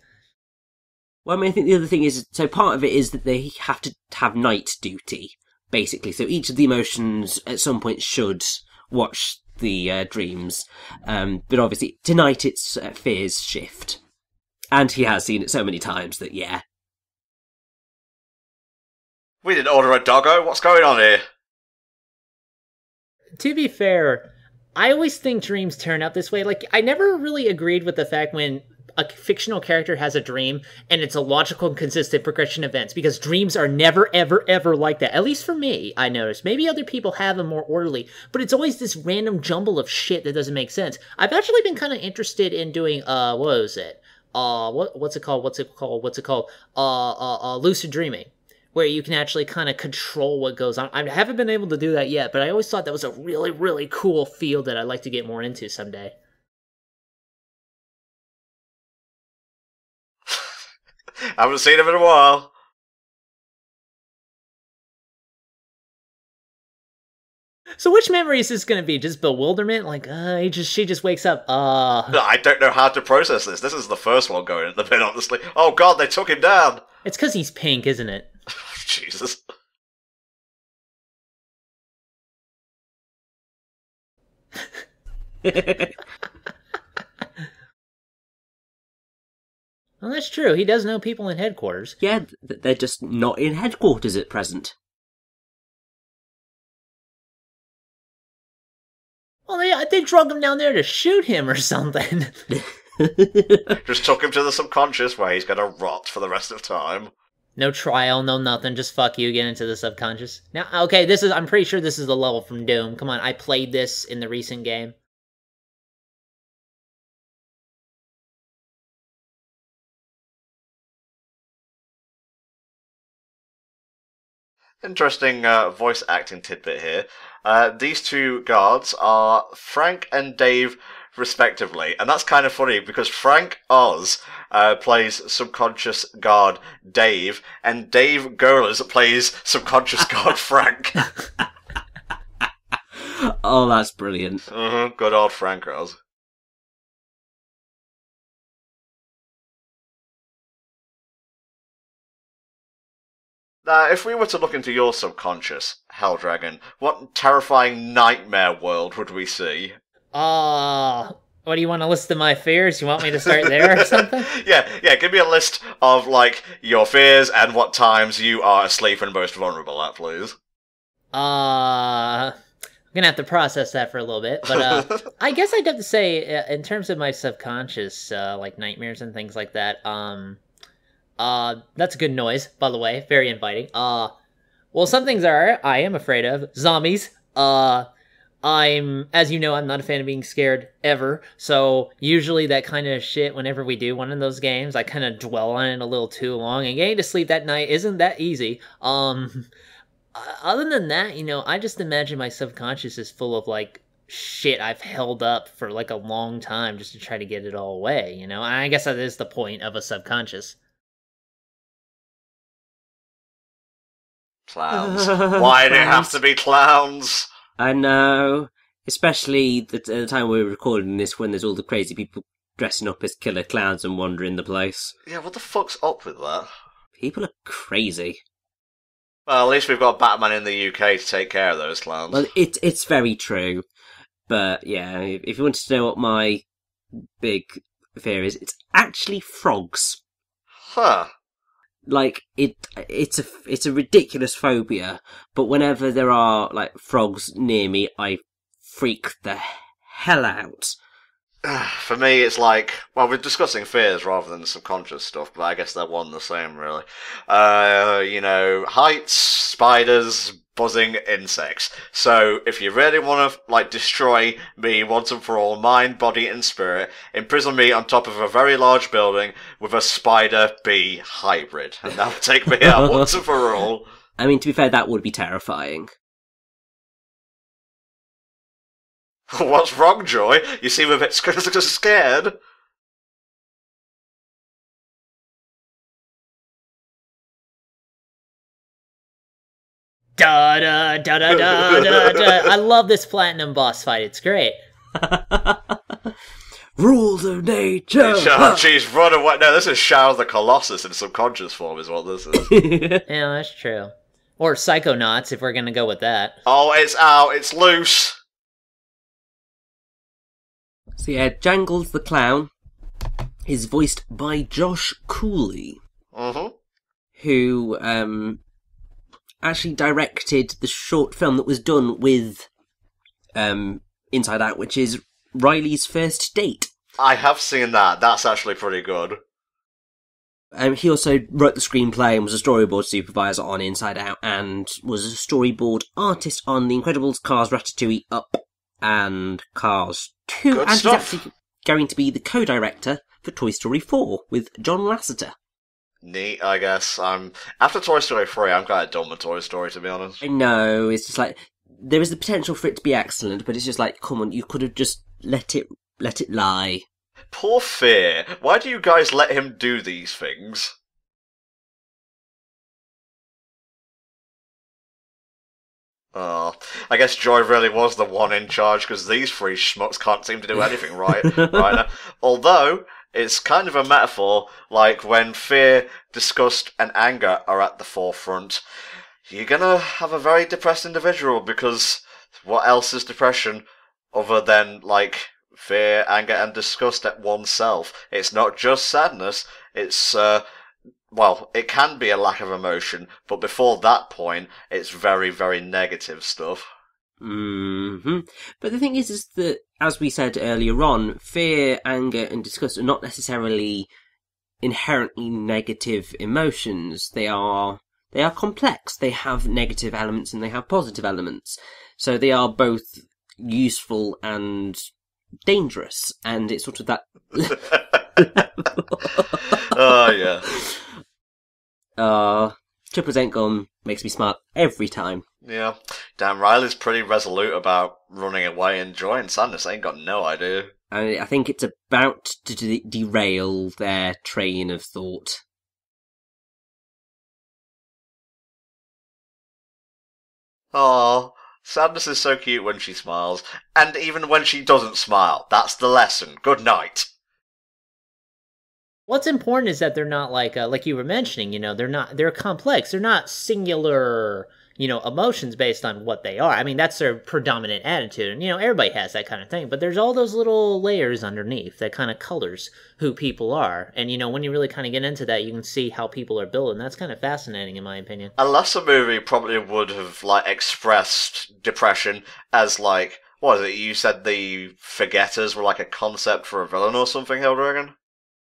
Well, I mean, I think the other thing is, so part of it is that they have to have night duty, basically. So each of the emotions at some point should watch the dreams. But obviously, tonight it's Fear's shift. And he has seen it so many times that, yeah. We didn't order a doggo. What's going on here? To be fair, I always think dreams turn out this way. I never really agreed with the fact when a fictional character has a dream and it's a logical and consistent progression of events, because dreams are never, ever, ever like that. At least for me, I noticed. Maybe other people have them more orderly, but it's always this random jumble of shit that doesn't make sense. I've actually been kind of interested in doing, what was it? What's it called? Lucid dreaming, where you can actually kind of control what goes on. I haven't been able to do that yet, but I always thought that was a really, really cool field that I'd like to get more into someday. I haven't seen him in a while. So which memory is this going to be? Just bewilderment? She just wakes up, No, I don't know how to process this. This is the first one going at the bin, honestly. Oh god, they took him down! It's because he's pink, isn't it? Jesus. Well, that's true. He does know people in headquarters. Yeah, they're just not in headquarters at present. Well, they drug him down there to shoot him or something. Just took him to the subconscious where he's gonna rot for the rest of time. No trial, no nothing, just fuck you, get into the subconscious. Now, okay, I'm pretty sure this is the level from Doom. Come on, I played this in the recent game. Interesting voice acting tidbit here. These two guards are Frank and Dave, respectively, and that's kind of funny because Frank Oz plays subconscious guard Dave, and Dave Goerlers plays subconscious guard Frank. Oh, that's brilliant. Good old Frank Oz. Now, if we were to look into your subconscious, Helldragon, what terrifying nightmare world would we see? What do you want to list of my fears? You want me to start there or something? Yeah, give me a list of, your fears and what times you are asleep and most vulnerable at, please. I'm gonna have to process that for a little bit, but, I guess I'd have to say, in terms of my subconscious, nightmares and things like that, that's a good noise, by the way. Very inviting. Well, some things I am afraid of. Zombies. As you know, I'm not a fan of being scared, ever. So, usually that kind of shit, whenever we do one of those games, I kind of dwell on it a little too long, and getting to sleep that night isn't that easy. Other than that, I just imagine my subconscious is full of, shit I've held up for, a long time just to try to get it all away, And I guess that is the point of a subconscious. Clowns. Why do it have to be clowns? I know. Especially at the time we were recording this when there's all the crazy people dressing up as killer clowns and wandering the place. Yeah, what the fuck's up with that? People are crazy. Well, at least we've got Batman in the UK to take care of those clowns. Well, it's very true. But, yeah, if you wanted to know what my big fear is, it's actually frogs. Huh. Like it's a ridiculous phobia, but whenever there are like frogs near me, I freak the hell out. For me, it's like, well, we're discussing fears rather than subconscious stuff, but I guess they're one and the same, really. Heights, spiders, buzzing, insects. So, if you really want to, like, destroy me once and for all, mind, body, and spirit, imprison me on top of a very large building with a spider-bee hybrid, and that would take me out once and for all. I mean, to be fair, that would be terrifying. What's wrong, Joy? You seem a bit scared. Da da da da da da da. I love this platinum boss fight. It's great. Rules of nature. She's run away. No, this is Shao the Colossus in subconscious form, is what this is. Yeah, that's true. Or Psychonauts, if we're gonna go with that. Oh, it's out. It's loose. So yeah, Jangles the Clown is voiced by Josh Cooley, who actually directed the short film that was done with Inside Out, which is Riley's First Date. I have seen that. That's actually pretty good. He also wrote the screenplay and was a storyboard supervisor on Inside Out, and was a storyboard artist on The Incredibles, Cars, Ratatouille, Up, and Cars 2. Good and stuff. He's actually going to be the co-director for Toy Story 4 with John Lasseter. Neat, I guess. After Toy Story 3, I'm kind of done with Toy Story, to be honest. I know, it's just like, there is the potential for it to be excellent, but it's just like, come on, you could have just let it lie. Poor Fear. Why do you guys let him do these things? Oh, I guess Joy really was the one in charge, because these three schmucks can't seem to do anything right now. Although, it's kind of a metaphor, like when fear, disgust, and anger are at the forefront, you're gonna have a very depressed individual, because what else is depression other than, like, fear, anger, and disgust at oneself? It's not just sadness, it's, well, it can be a lack of emotion, but before that point, it's very, very negative stuff. But the thing is that, as we said earlier on, fear, anger, and disgust are not necessarily inherently negative emotions. They are complex. They have negative elements and they have positive elements. So they are both useful and dangerous, and it's sort of that... Oh, yeah. Triple Ain't Gone makes me smart every time. Yeah. Damn, Riley's pretty resolute about running away, and Joy and Sadness ain't got no idea. And I think it's about to derail their train of thought. Aw, Sadness is so cute when she smiles, and even when she doesn't smile. That's the lesson. Good night. What's important is that they're not like you were mentioning, they're complex. They're not singular, emotions based on what they are. I mean, that's their predominant attitude. And, everybody has that kind of thing. But there's all those little layers underneath that kind of colors who people are. And, when you really kind of get into that, you can see how people are built. And that's kind of fascinating, in my opinion. A lesser movie probably would have, expressed depression as, what was it? You said the Forgetters were like a concept for a villain or something, Hildregan?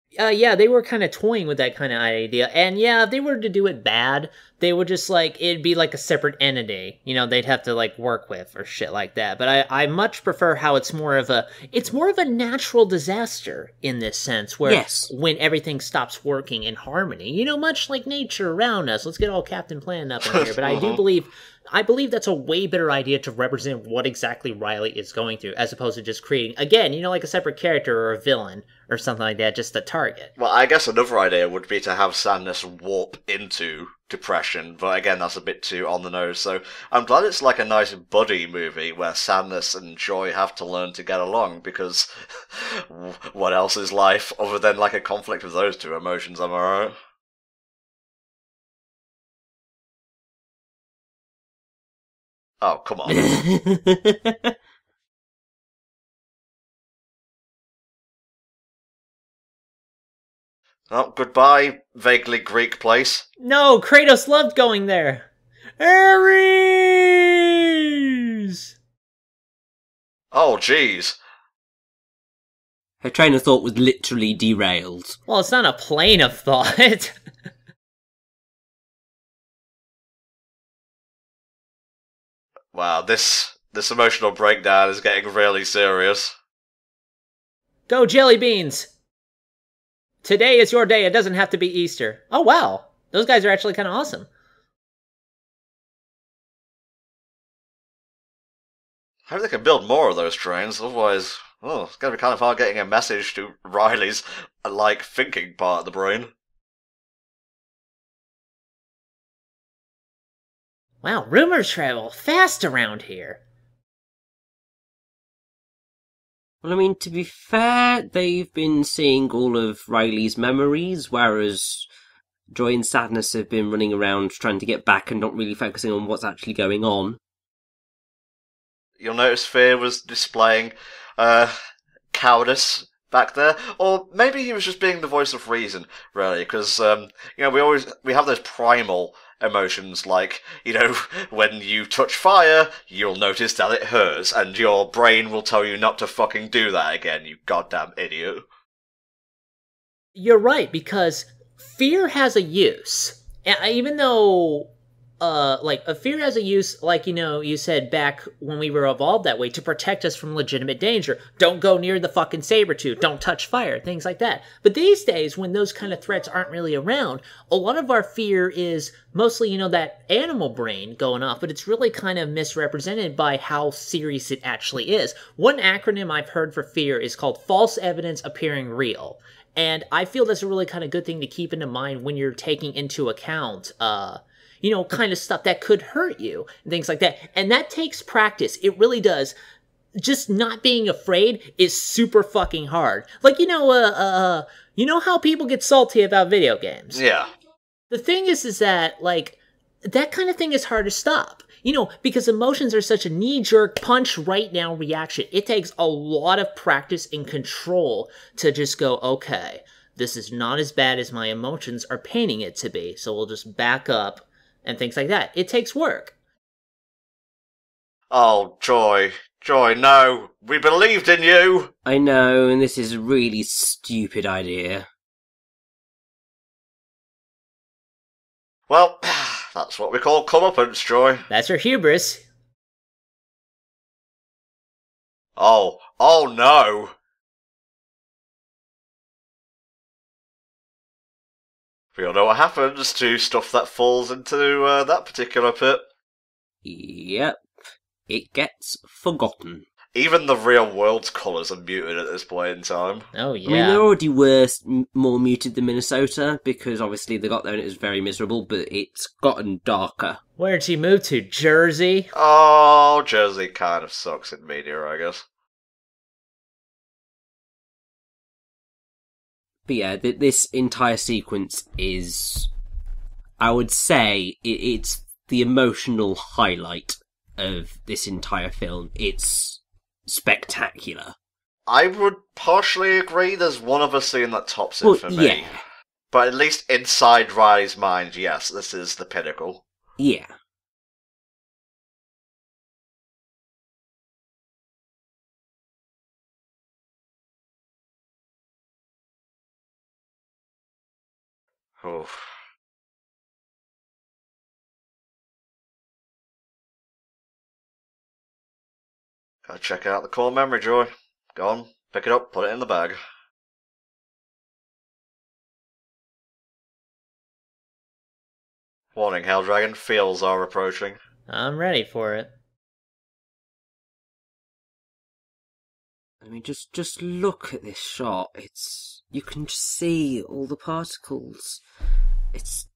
Yeah, they were kind of toying with that kind of idea. And yeah, if they were to do it bad, they would just it'd be like a separate entity, they'd have to work with or shit like that. But I much prefer how it's more of a natural disaster in this sense, where when everything stops working in harmony, much like nature around us. Let's get all Captain Planet up in here. But I believe that's a way better idea to represent what exactly Riley is going through, as opposed to just creating, again, a separate character or a villain or something like that, just a target. Well, I guess another idea would be to have Sadness warp into depression, but again, that's a bit too on the nose, so I'm glad it's a nice buddy movie where Sadness and Joy have to learn to get along, because what else is life other than a conflict of those two emotions, am I right? Oh, come on. Oh, goodbye, vaguely Greek place. No, Kratos loved going there. Ares! Oh, jeez. Her train of thought was literally derailed. Well, it's not a plane of thought. Wow, this emotional breakdown is getting really serious. Go jelly beans! Today is your day, it doesn't have to be Easter. Oh wow, those guys are actually kind of awesome. I hope they can build more of those trains, otherwise, it's gonna be kind of hard getting a message to Riley's, thinking part of the brain. Wow, rumors travel fast around here. Well, I mean, to be fair, they've been seeing all of Riley's memories, whereas Joy and Sadness have been running around trying to get back and not really focusing on what's actually going on. You'll notice Fear was displaying cowardice back there, or maybe he was just being the voice of reason, really, because we have those primal emotions, like, when you touch fire, you'll notice that it hurts, and your brain will tell you not to fucking do that again, you goddamn idiot. You're right, because fear has a use. And even though, fear has a use, you said back when we were evolved that way, to protect us from legitimate danger. Don't go near the fucking saber-tooth, don't touch fire, things like that. But these days, when those kind of threats aren't really around, a lot of our fear is mostly, that animal brain going off, but it's really kind of misrepresented by how serious it actually is. One acronym I've heard for fear is called false evidence appearing real. And I feel that's a really kind of good thing to keep into mind when you're taking into account, kind of stuff that could hurt you and things like that. And that takes practice. It really does. Just not being afraid is super fucking hard. You know how people get salty about video games? Yeah. The thing is that, that kind of thing is hard to stop. Because emotions are such a knee-jerk, punch-right-now reaction. It takes a lot of practice and control to just go, okay, this is not as bad as my emotions are painting it to be, so we'll just back up and things like that. It takes work. Oh, Joy, no! We believed in you! I know, and this is a really stupid idea. Well, that's what we call comeuppance, Joy. That's her hubris. Oh no! We all know what happens to stuff that falls into that particular pit. Yep. It gets forgotten. Even the real world's colours are muted at this point in time. Oh, yeah. I mean, they already were more muted than Minnesota, because obviously they got there and it was very miserable, but it's gotten darker. Where'd she move to? Jersey? Oh, Jersey kind of sucks in media, I guess. But yeah, this entire sequence is, I would say, it's the emotional highlight of this entire film. It's spectacular. I would partially agree. There's one other scene that tops it for me. Yeah. But at least inside Riley's mind, yes, this is the pinnacle. Yeah. Oh. Gotta check out the core memory, Joy. Go on, pick it up, put it in the bag. Warning, Helldragon, feels are approaching. I'm ready for it. I mean, just look at this shot. You can just see all the particles. It's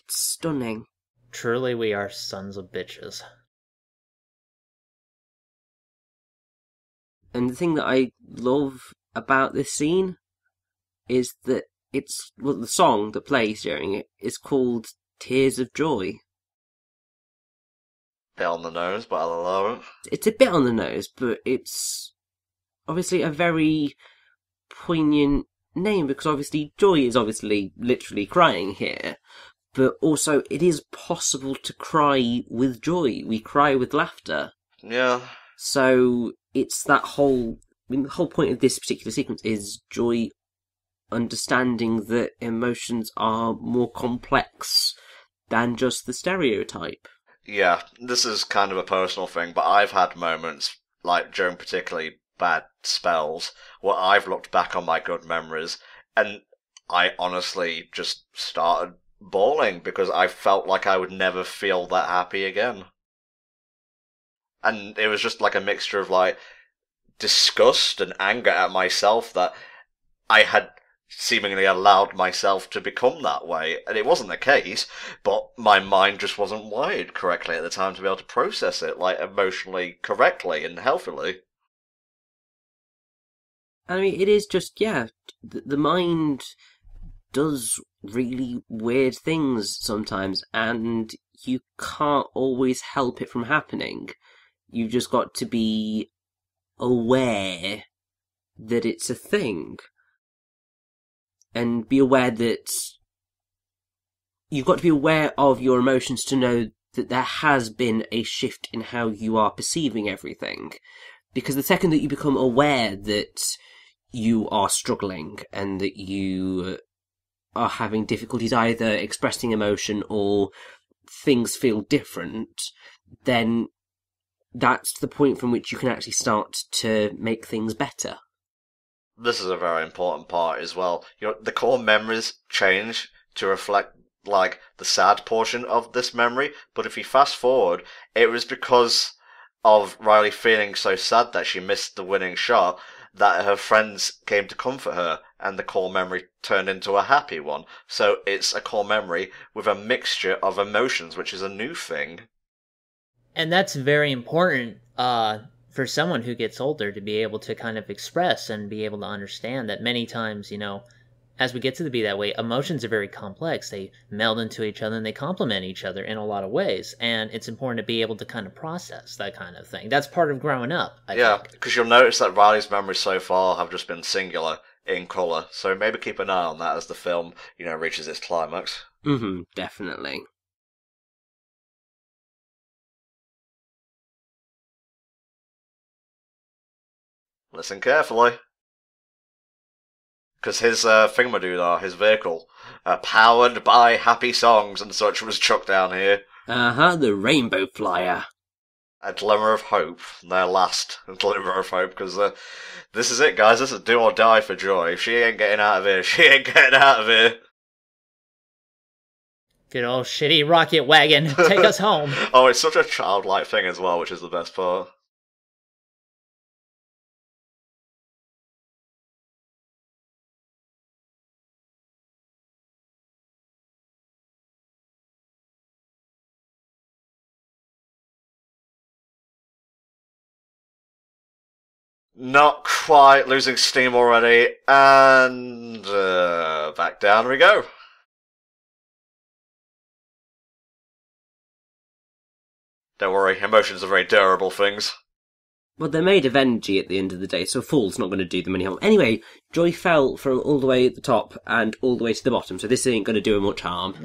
stunning. Truly, we are sons of bitches. And the thing that I love about this scene is that the song that plays during it is called Tears of Joy. Bit on the nose, but I'll allow it. It's a bit on the nose, but it's obviously a very poignant name because obviously Joy is obviously literally crying here, but also it is possible to cry with joy. We cry with laughter. Yeah. So it's that whole... I mean, the whole point of this particular sequence is Joy understanding that emotions are more complex than just the stereotype. Yeah, this is kind of a personal thing, but I've had moments, like during particularly bad spells, where I've looked back on my good memories, and I honestly just started bawling because I felt like I would never feel that happy again. And it was just like a mixture of like disgust and anger at myself that I had seemingly allowed myself to become that way. And it wasn't the case, but my mind just wasn't wired correctly at the time to be able to process it, like, emotionally correctly and healthily. I mean, it is just, yeah, the mind does really weird things sometimes, and you can't always help it from happening. You've just got to be aware that it's a thing. And be aware that... You've got to be aware of your emotions to know that there has been a shift in how you are perceiving everything. Because the second that you become aware that you are struggling and that you are having difficulties either expressing emotion or things feel different, then that's the point from which you can actually start to make things better. This is a very important part as well. You know, the core memories change to reflect, like, the sad portion of this memory, but if you fast forward, it was because of Riley feeling so sad that she missed the winning shot that her friends came to comfort her, and the core memory turned into a happy one. So it's a core memory with a mixture of emotions, which is a new thing. And that's very important for someone who gets older to be able to kind of express and be able to understand that many times, you know, as we get to be that way, emotions are very complex. They meld into each other and they complement each other in a lot of ways. And it's important to be able to kind of process that kind of thing. That's part of growing up, I think. Because you'll notice that Riley's memories so far have just been singular in colour, so maybe keep an eye on that as the film, you know, reaches its climax. Definitely. Listen carefully. Because his thingamadoodah, his vehicle, powered by happy songs and such, was chucked down here. The Rainbow Flyer. A glimmer of hope, their last glimmer of hope, because this is it, guys. This is do or die for Joy. If she ain't getting out of here, she ain't getting out of here. Good old shitty rocket wagon, take us home. Oh, it's such a childlike thing as well, which is the best part. Not quite, losing steam already, and back down we go. Don't worry, emotions are very durable things. Well, they're made of energy at the end of the day, so a fall's not going to do them any harm. Anyway, Joy fell from all the way at the top and all the way to the bottom, so this ain't going to do her much harm.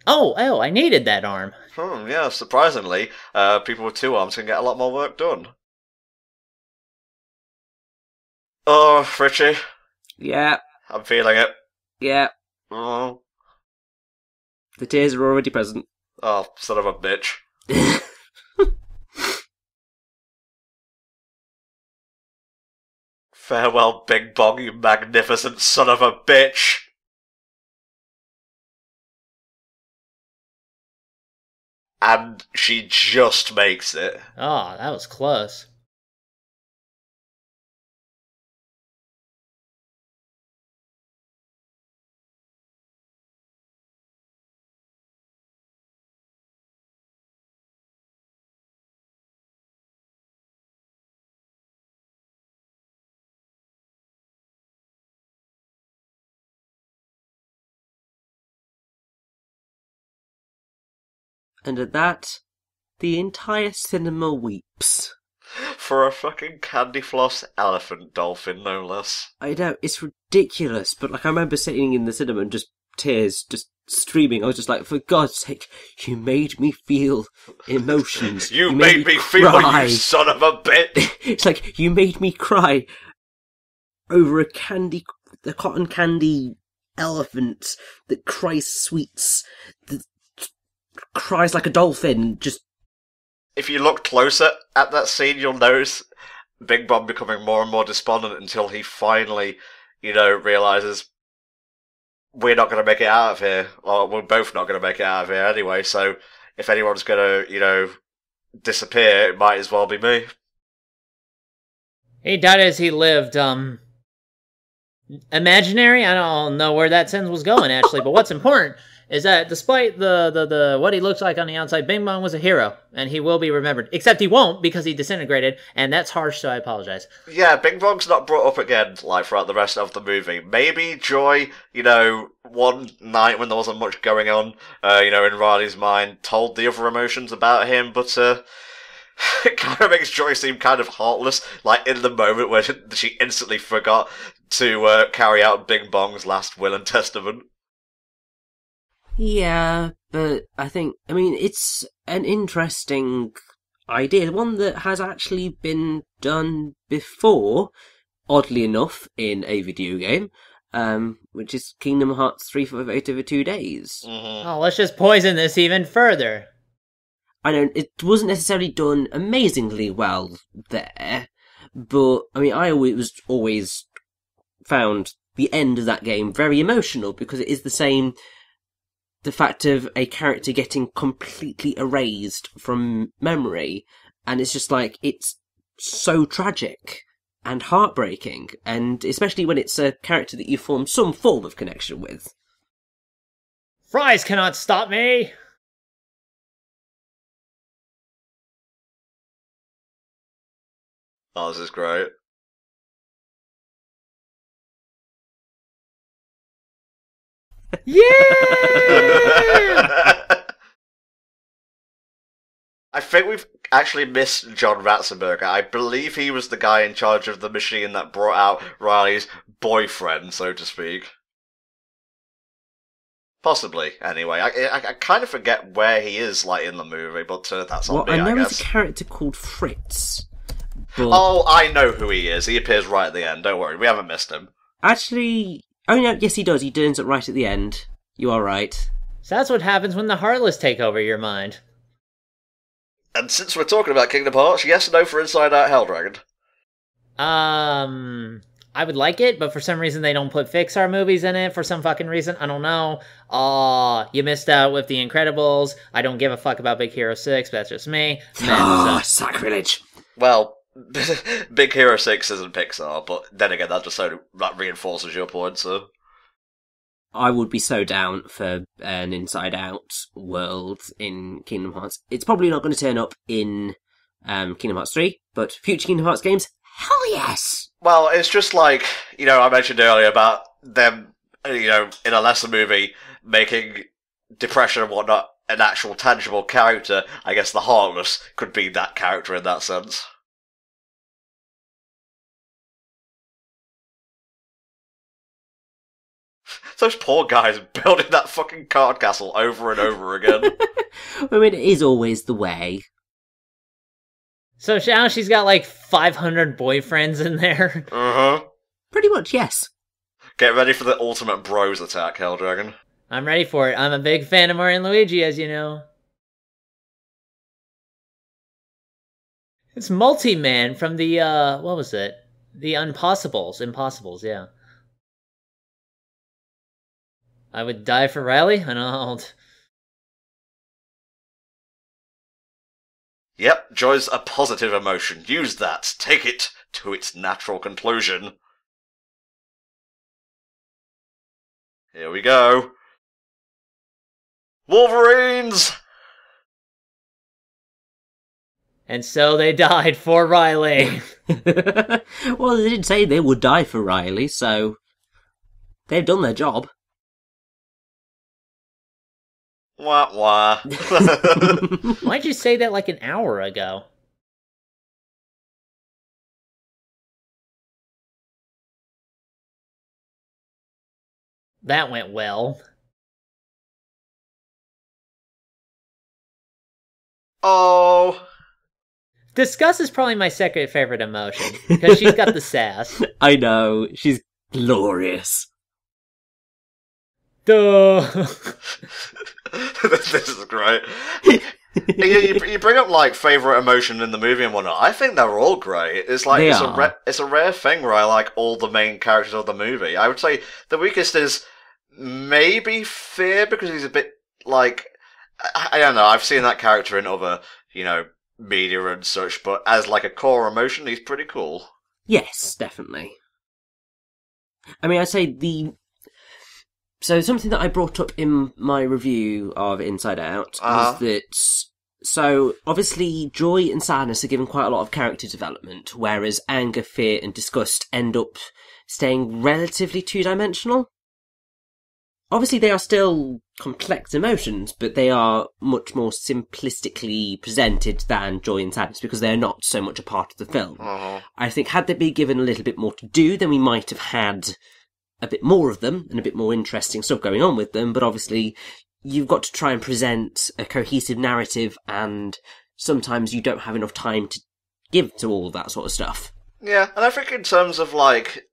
Oh, I needed that arm. Yeah, surprisingly, people with two arms can get a lot more work done. Oh, Richie. Yeah. I'm feeling it. Yeah. Oh. The tears are already present. Oh, son of a bitch. Farewell, Big Bong, you magnificent son of a bitch. And she just makes it. Oh, that was close. And at that, the entire cinema weeps. For a fucking candy floss elephant dolphin, no less. I know, it's ridiculous, but like I remember sitting in the cinema and just tears just streaming. I was just like, for God's sake, you made me feel emotions. You made me feel, cry. you son of a bitch! It's like, you made me cry over a cotton candy elephant that cries sweets, that cries like a dolphin, just... If you look closer at that scene, you'll notice Bing Bong becoming more and more despondent until he finally, realises we're not going to make it out of here. Or we're both not going to make it out of here anyway, so if anyone's going to, disappear, it might as well be me. He died as he lived, imaginary? I don't know where that sentence was going, actually, but what's important is that despite the what he looks like on the outside, Bing Bong was a hero, and he will be remembered. Except he won't, because he disintegrated, and that's harsh, so I apologize. Yeah, Bing Bong's not brought up again, like, throughout the rest of the movie. Maybe Joy, one night when there wasn't much going on, in Riley's mind, told the other emotions about him, but, it kind of makes Joy seem kind of heartless, like, in the moment when she instantly forgot to carry out Bing Bong's last will and testament. Yeah, but it's an interesting idea, one that has actually been done before, oddly enough, in a video game, which is Kingdom Hearts 358 over 2 days. Mm-hmm. Oh, let's just poison this even further. I know, it wasn't necessarily done amazingly well there, but, I always found the end of that game very emotional, because it is the fact of a character getting completely erased from memory, and it's just like, it's so tragic and heartbreaking, and especially when it's a character that you form some form of connection with. Fries cannot stop me! Oh, this is great. Yeah! I think we've actually missed John Ratzenberger. I believe he was the guy in charge of the machine that brought out Riley's boyfriend, so to speak. Possibly, anyway. I kind of forget where he is, like, in the movie, but that's on me, I know guess. he's a character called Fritz. But... Oh, I know who he is. He appears right at the end. Don't worry, we haven't missed him. Actually... Oh, no, yes, he does. He turns up right at the end. You are right. So that's what happens when the Heartless take over your mind. And since we're talking about Kingdom Hearts, yes or no for Inside Out Helldragon? I would like it, but for some reason they don't put Pixar movies in it for some fucking reason. I don't know. You missed out with The Incredibles. I don't give a fuck about Big Hero 6, but that's just me. Sacrilege. Well, Big Hero 6 isn't Pixar, but then again, that reinforces your point, so... I would be so down for an Inside Out world in Kingdom Hearts. It's probably not going to turn up in Kingdom Hearts 3, but future Kingdom Hearts games, hell yes! Well, it's just like, I mentioned earlier about them, in a lesser movie, making depression and whatnot an actual tangible character. I guess the Heartless could be that character in that sense. Those poor guys building that fucking card castle over and over again. It is always the way. So now she's got like 500 boyfriends in there. Uh-huh. Pretty much, yes. Get ready for the ultimate bros attack, Helldragon. I'm ready for it. I'm a big fan of Mario and Luigi, as you know. It's Multi-Man from the, what was it? The Impossibles. Impossibles, yeah. I would die for Riley? I don't. Yep, joy's a positive emotion. Use that. Take it to its natural conclusion. Here we go. Wolverines! And so they died for Riley. Well, they did say they would die for Riley, so they've done their job. Wah wah. Why'd you say that like an hour ago? That went well. Oh. Disgust is probably my second favorite emotion, because she's got the sass. I know, she's glorious. Duh. This is great. You bring up like favorite emotion in the movie and whatnot. I think they're all great. It's like it's a rare thing where I like all the main characters of the movie. I would say the weakest is maybe Fear, because he's a bit like I don't know. I've seen that character in other media and such, but as like a core emotion, he's pretty cool. Yes, definitely. I mean, I'd say So something that I brought up in my review of Inside Out was that, so obviously joy and sadness are given quite a lot of character development, whereas anger, fear and disgust end up staying relatively two-dimensional. Obviously they are still complex emotions, but they are much more simplistically presented than joy and sadness because they're not so much a part of the film. I think had they been given a little bit more to do, then we might have had a bit more of them and a bit more interesting stuff going on with them, but obviously you've got to try and present a cohesive narrative, and sometimes you don't have enough time to give to all of that sort of stuff. Yeah, and I think in terms of like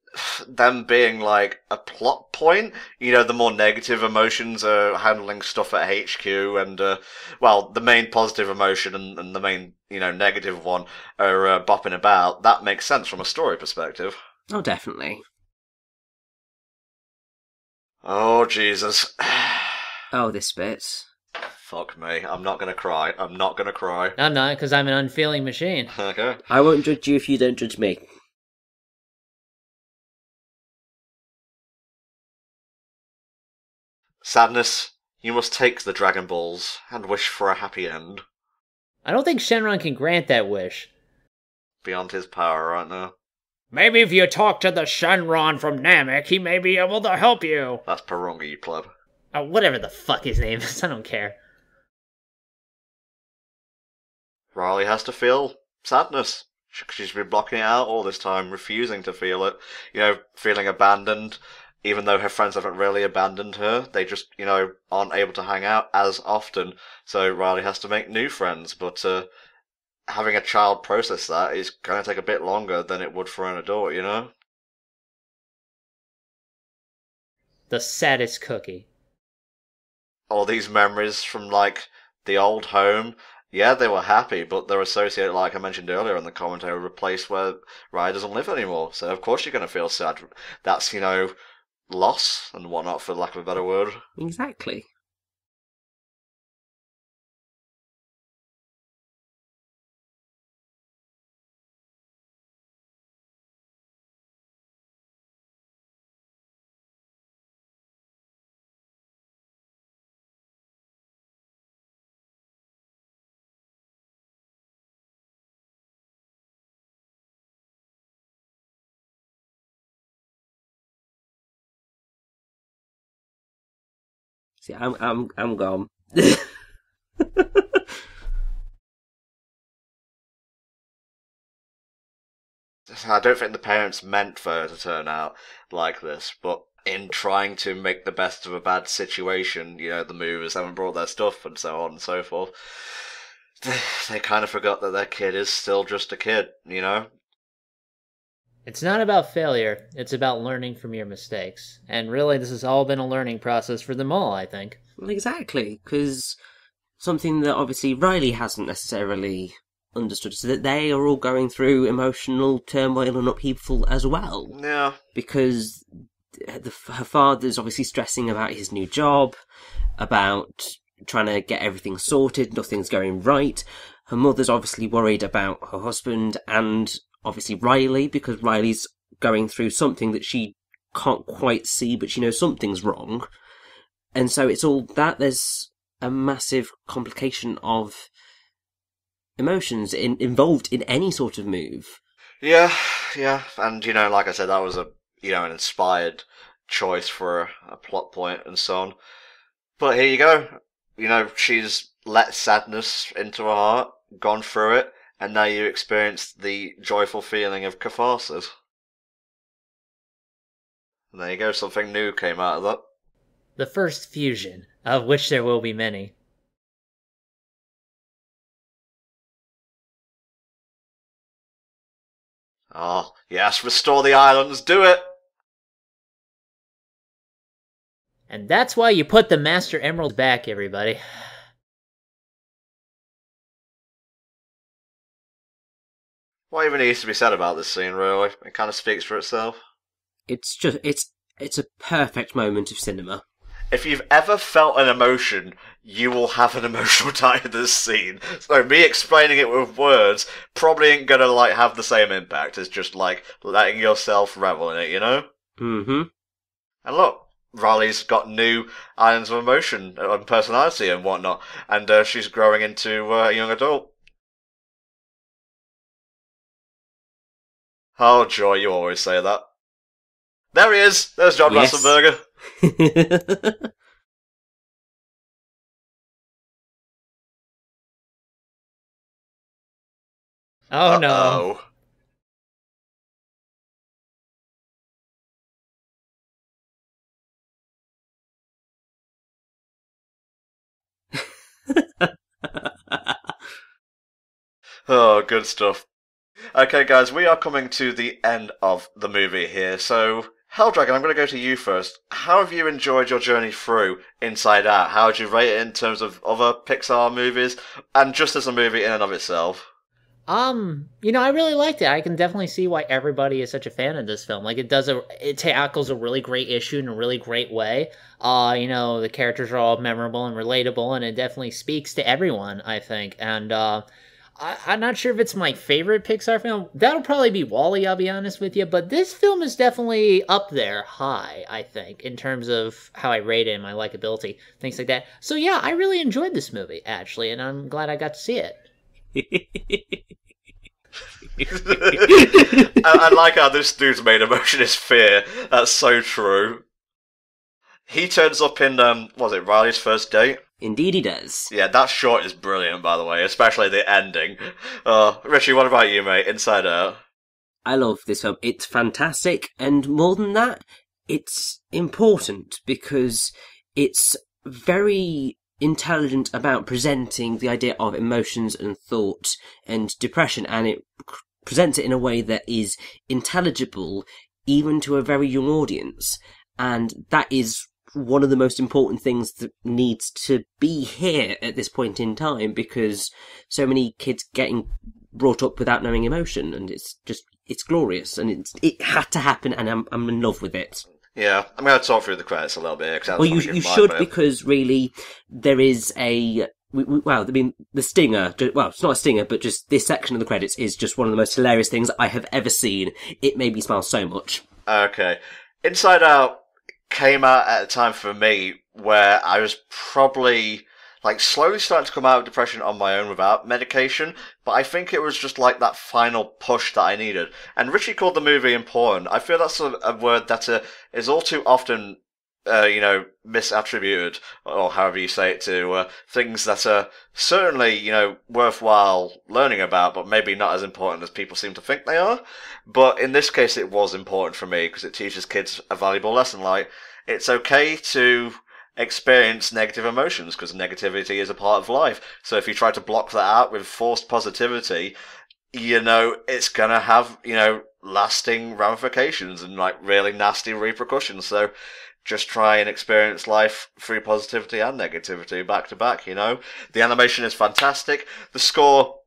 them being like a plot point, the more negative emotions are handling stuff at HQ, and the main positive emotion and the main negative one are bopping about. That makes sense from a story perspective. Oh, definitely. Oh, Jesus. Oh, this bit. Fuck me. I'm not gonna cry. I'm not gonna cry. I'm not, because I'm an unfeeling machine. Okay. I won't judge you if you don't judge me. Sadness, you must take the Dragon Balls and wish for a happy end. I don't think Shenron can grant that wish. Beyond his power right now. Maybe if you talk to the Shenron from Namek, he may be able to help you. That's Paronga, you pleb. Oh, whatever the fuck his name is, I don't care. Riley has to feel sadness. She's been blocking it out all this time, refusing to feel it. Feeling abandoned, even though her friends haven't really abandoned her. They just, aren't able to hang out as often. So Riley has to make new friends, but having a child process that is going to take a bit longer than it would for an adult, The saddest cookie. All these memories from, like, the old home, yeah, they were happy, but they're associated, like I mentioned earlier in the commentary, with a place where Riley doesn't live anymore. So, of course, you're going to feel sad. That's, loss and whatnot, for lack of a better word. Exactly. See, I'm gone. I don't think the parents meant for her to turn out like this, but in trying to make the best of a bad situation, the movers haven't brought their stuff and so on and so forth. They kind of forgot that their kid is still just a kid, It's not about failure, it's about learning from your mistakes. And really, this has all been a learning process for them all, I think. Well, exactly, because something that obviously Riley hasn't necessarily understood is that they are all going through emotional turmoil and upheaval as well. Yeah. Because her father's obviously stressing about his new job, about trying to get everything sorted, nothing's going right. Her mother's obviously worried about her husband and obviously Riley, because Riley's going through something that she can't quite see, but she knows something's wrong. And so it's all that. There's a massive complication of emotions involved in any sort of move. Yeah, and like I said, that was an inspired choice for a plot point and so on. But here you go, she's let sadness into her heart, gone through it, and now you experience the joyful feeling of catharsis. And there you go, something new came out of that. The first fusion, of which there will be many. Oh, yes, restore the islands, do it! And that's why you put the Master Emerald back, everybody. What even needs to be said about this scene, really? It kind of speaks for itself. It's a perfect moment of cinema. If you've ever felt an emotion, you will have an emotional tie in this scene. So me explaining it with words probably ain't gonna, have the same impact as just, letting yourself revel in it, you know? Mm-hmm. And look, Riley's got new islands of emotion and personality and whatnot, and she's growing into a young adult. Oh, joy, you always say that. There he is! There's John Ratzenberger. Oh no. Oh, good stuff. Okay, guys, we are coming to the end of the movie here, so Helldragon, I'm going to go to you first. How have you enjoyed your journey through Inside Out? How would you rate it in terms of other Pixar movies, and just as a movie in and of itself? I really liked it. I can definitely see why everybody is such a fan of this film. It tackles a really great issue in a really great way. The characters are all memorable and relatable, and it definitely speaks to everyone, I think. And, I'm not sure if it's my favorite Pixar film. That'll probably be WALL-E, I'll be honest with you. But this film is definitely up there high, I think, in terms of how I rate it and my likability, things like that. So yeah, I really enjoyed this movie, actually, and I'm glad I got to see it. I like how this dude's main emotion is fear. That's so true. He turns up in, was it Riley's first date? Indeed he does. Yeah, that shot is brilliant, by the way, especially the ending. Richie, what about you, mate? Inside Out. I love this film. It's fantastic, and more than that, it's important because it's very intelligent about presenting the idea of emotions and thought and depression, and it presents it in a way that is intelligible even to a very young audience, and that is one of the most important things that needs to be here at this point in time, because so many kids getting brought up without knowing emotion, and it's glorious, and it had to happen, and I'm in love with it. Yeah, I'm going to talk through the credits a little bit. Well, you should, because really there is the stinger. Well, it's not a stinger, but just this section of the credits is just one of the most hilarious things I have ever seen. It made me smile so much. Okay, Inside Out came out at a time for me where I was probably slowly starting to come out of depression on my own without medication, but I think it was just that final push that I needed. And Richie called the movie important. I feel that's a word that is all too often, misattributed, or however you say it, to things that are certainly, worthwhile learning about, but maybe not as important as people seem to think they are. But in this case, it was important for me because it teaches kids a valuable lesson. It's okay to experience negative emotions because negativity is a part of life. So if you try to block that out with forced positivity, it's gonna have, lasting ramifications and really nasty repercussions. So just try and experience life through positivity and negativity back to back, The animation is fantastic. The score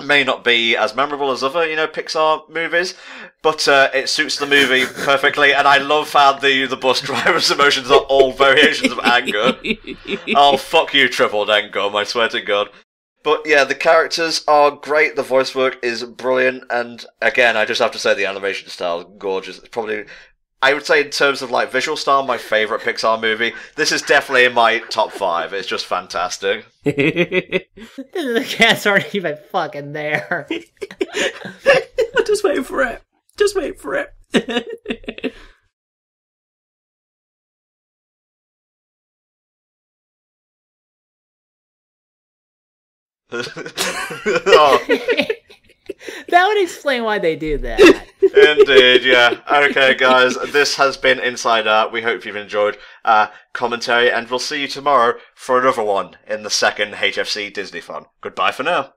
may not be as memorable as other, Pixar movies, but it suits the movie perfectly, and I love how the bus driver's emotions are all variations of anger. Oh, fuck you, Triple Dengum, I swear to God. But yeah, the characters are great, the voice work is brilliant, and again, I just have to say the animation style is gorgeous. It's probably, I would say in terms of visual style, my favourite Pixar movie. This is definitely in my top 5. It's just fantastic. The cats aren't even fucking there. Just wait for it. Just wait for it. Oh, That would explain why they do that. indeed, yeah. Okay, guys, this has been Inside Out. We hope you've enjoyed our commentary, and we'll see you tomorrow for another one in the second HFC Disney Fun. Goodbye for now.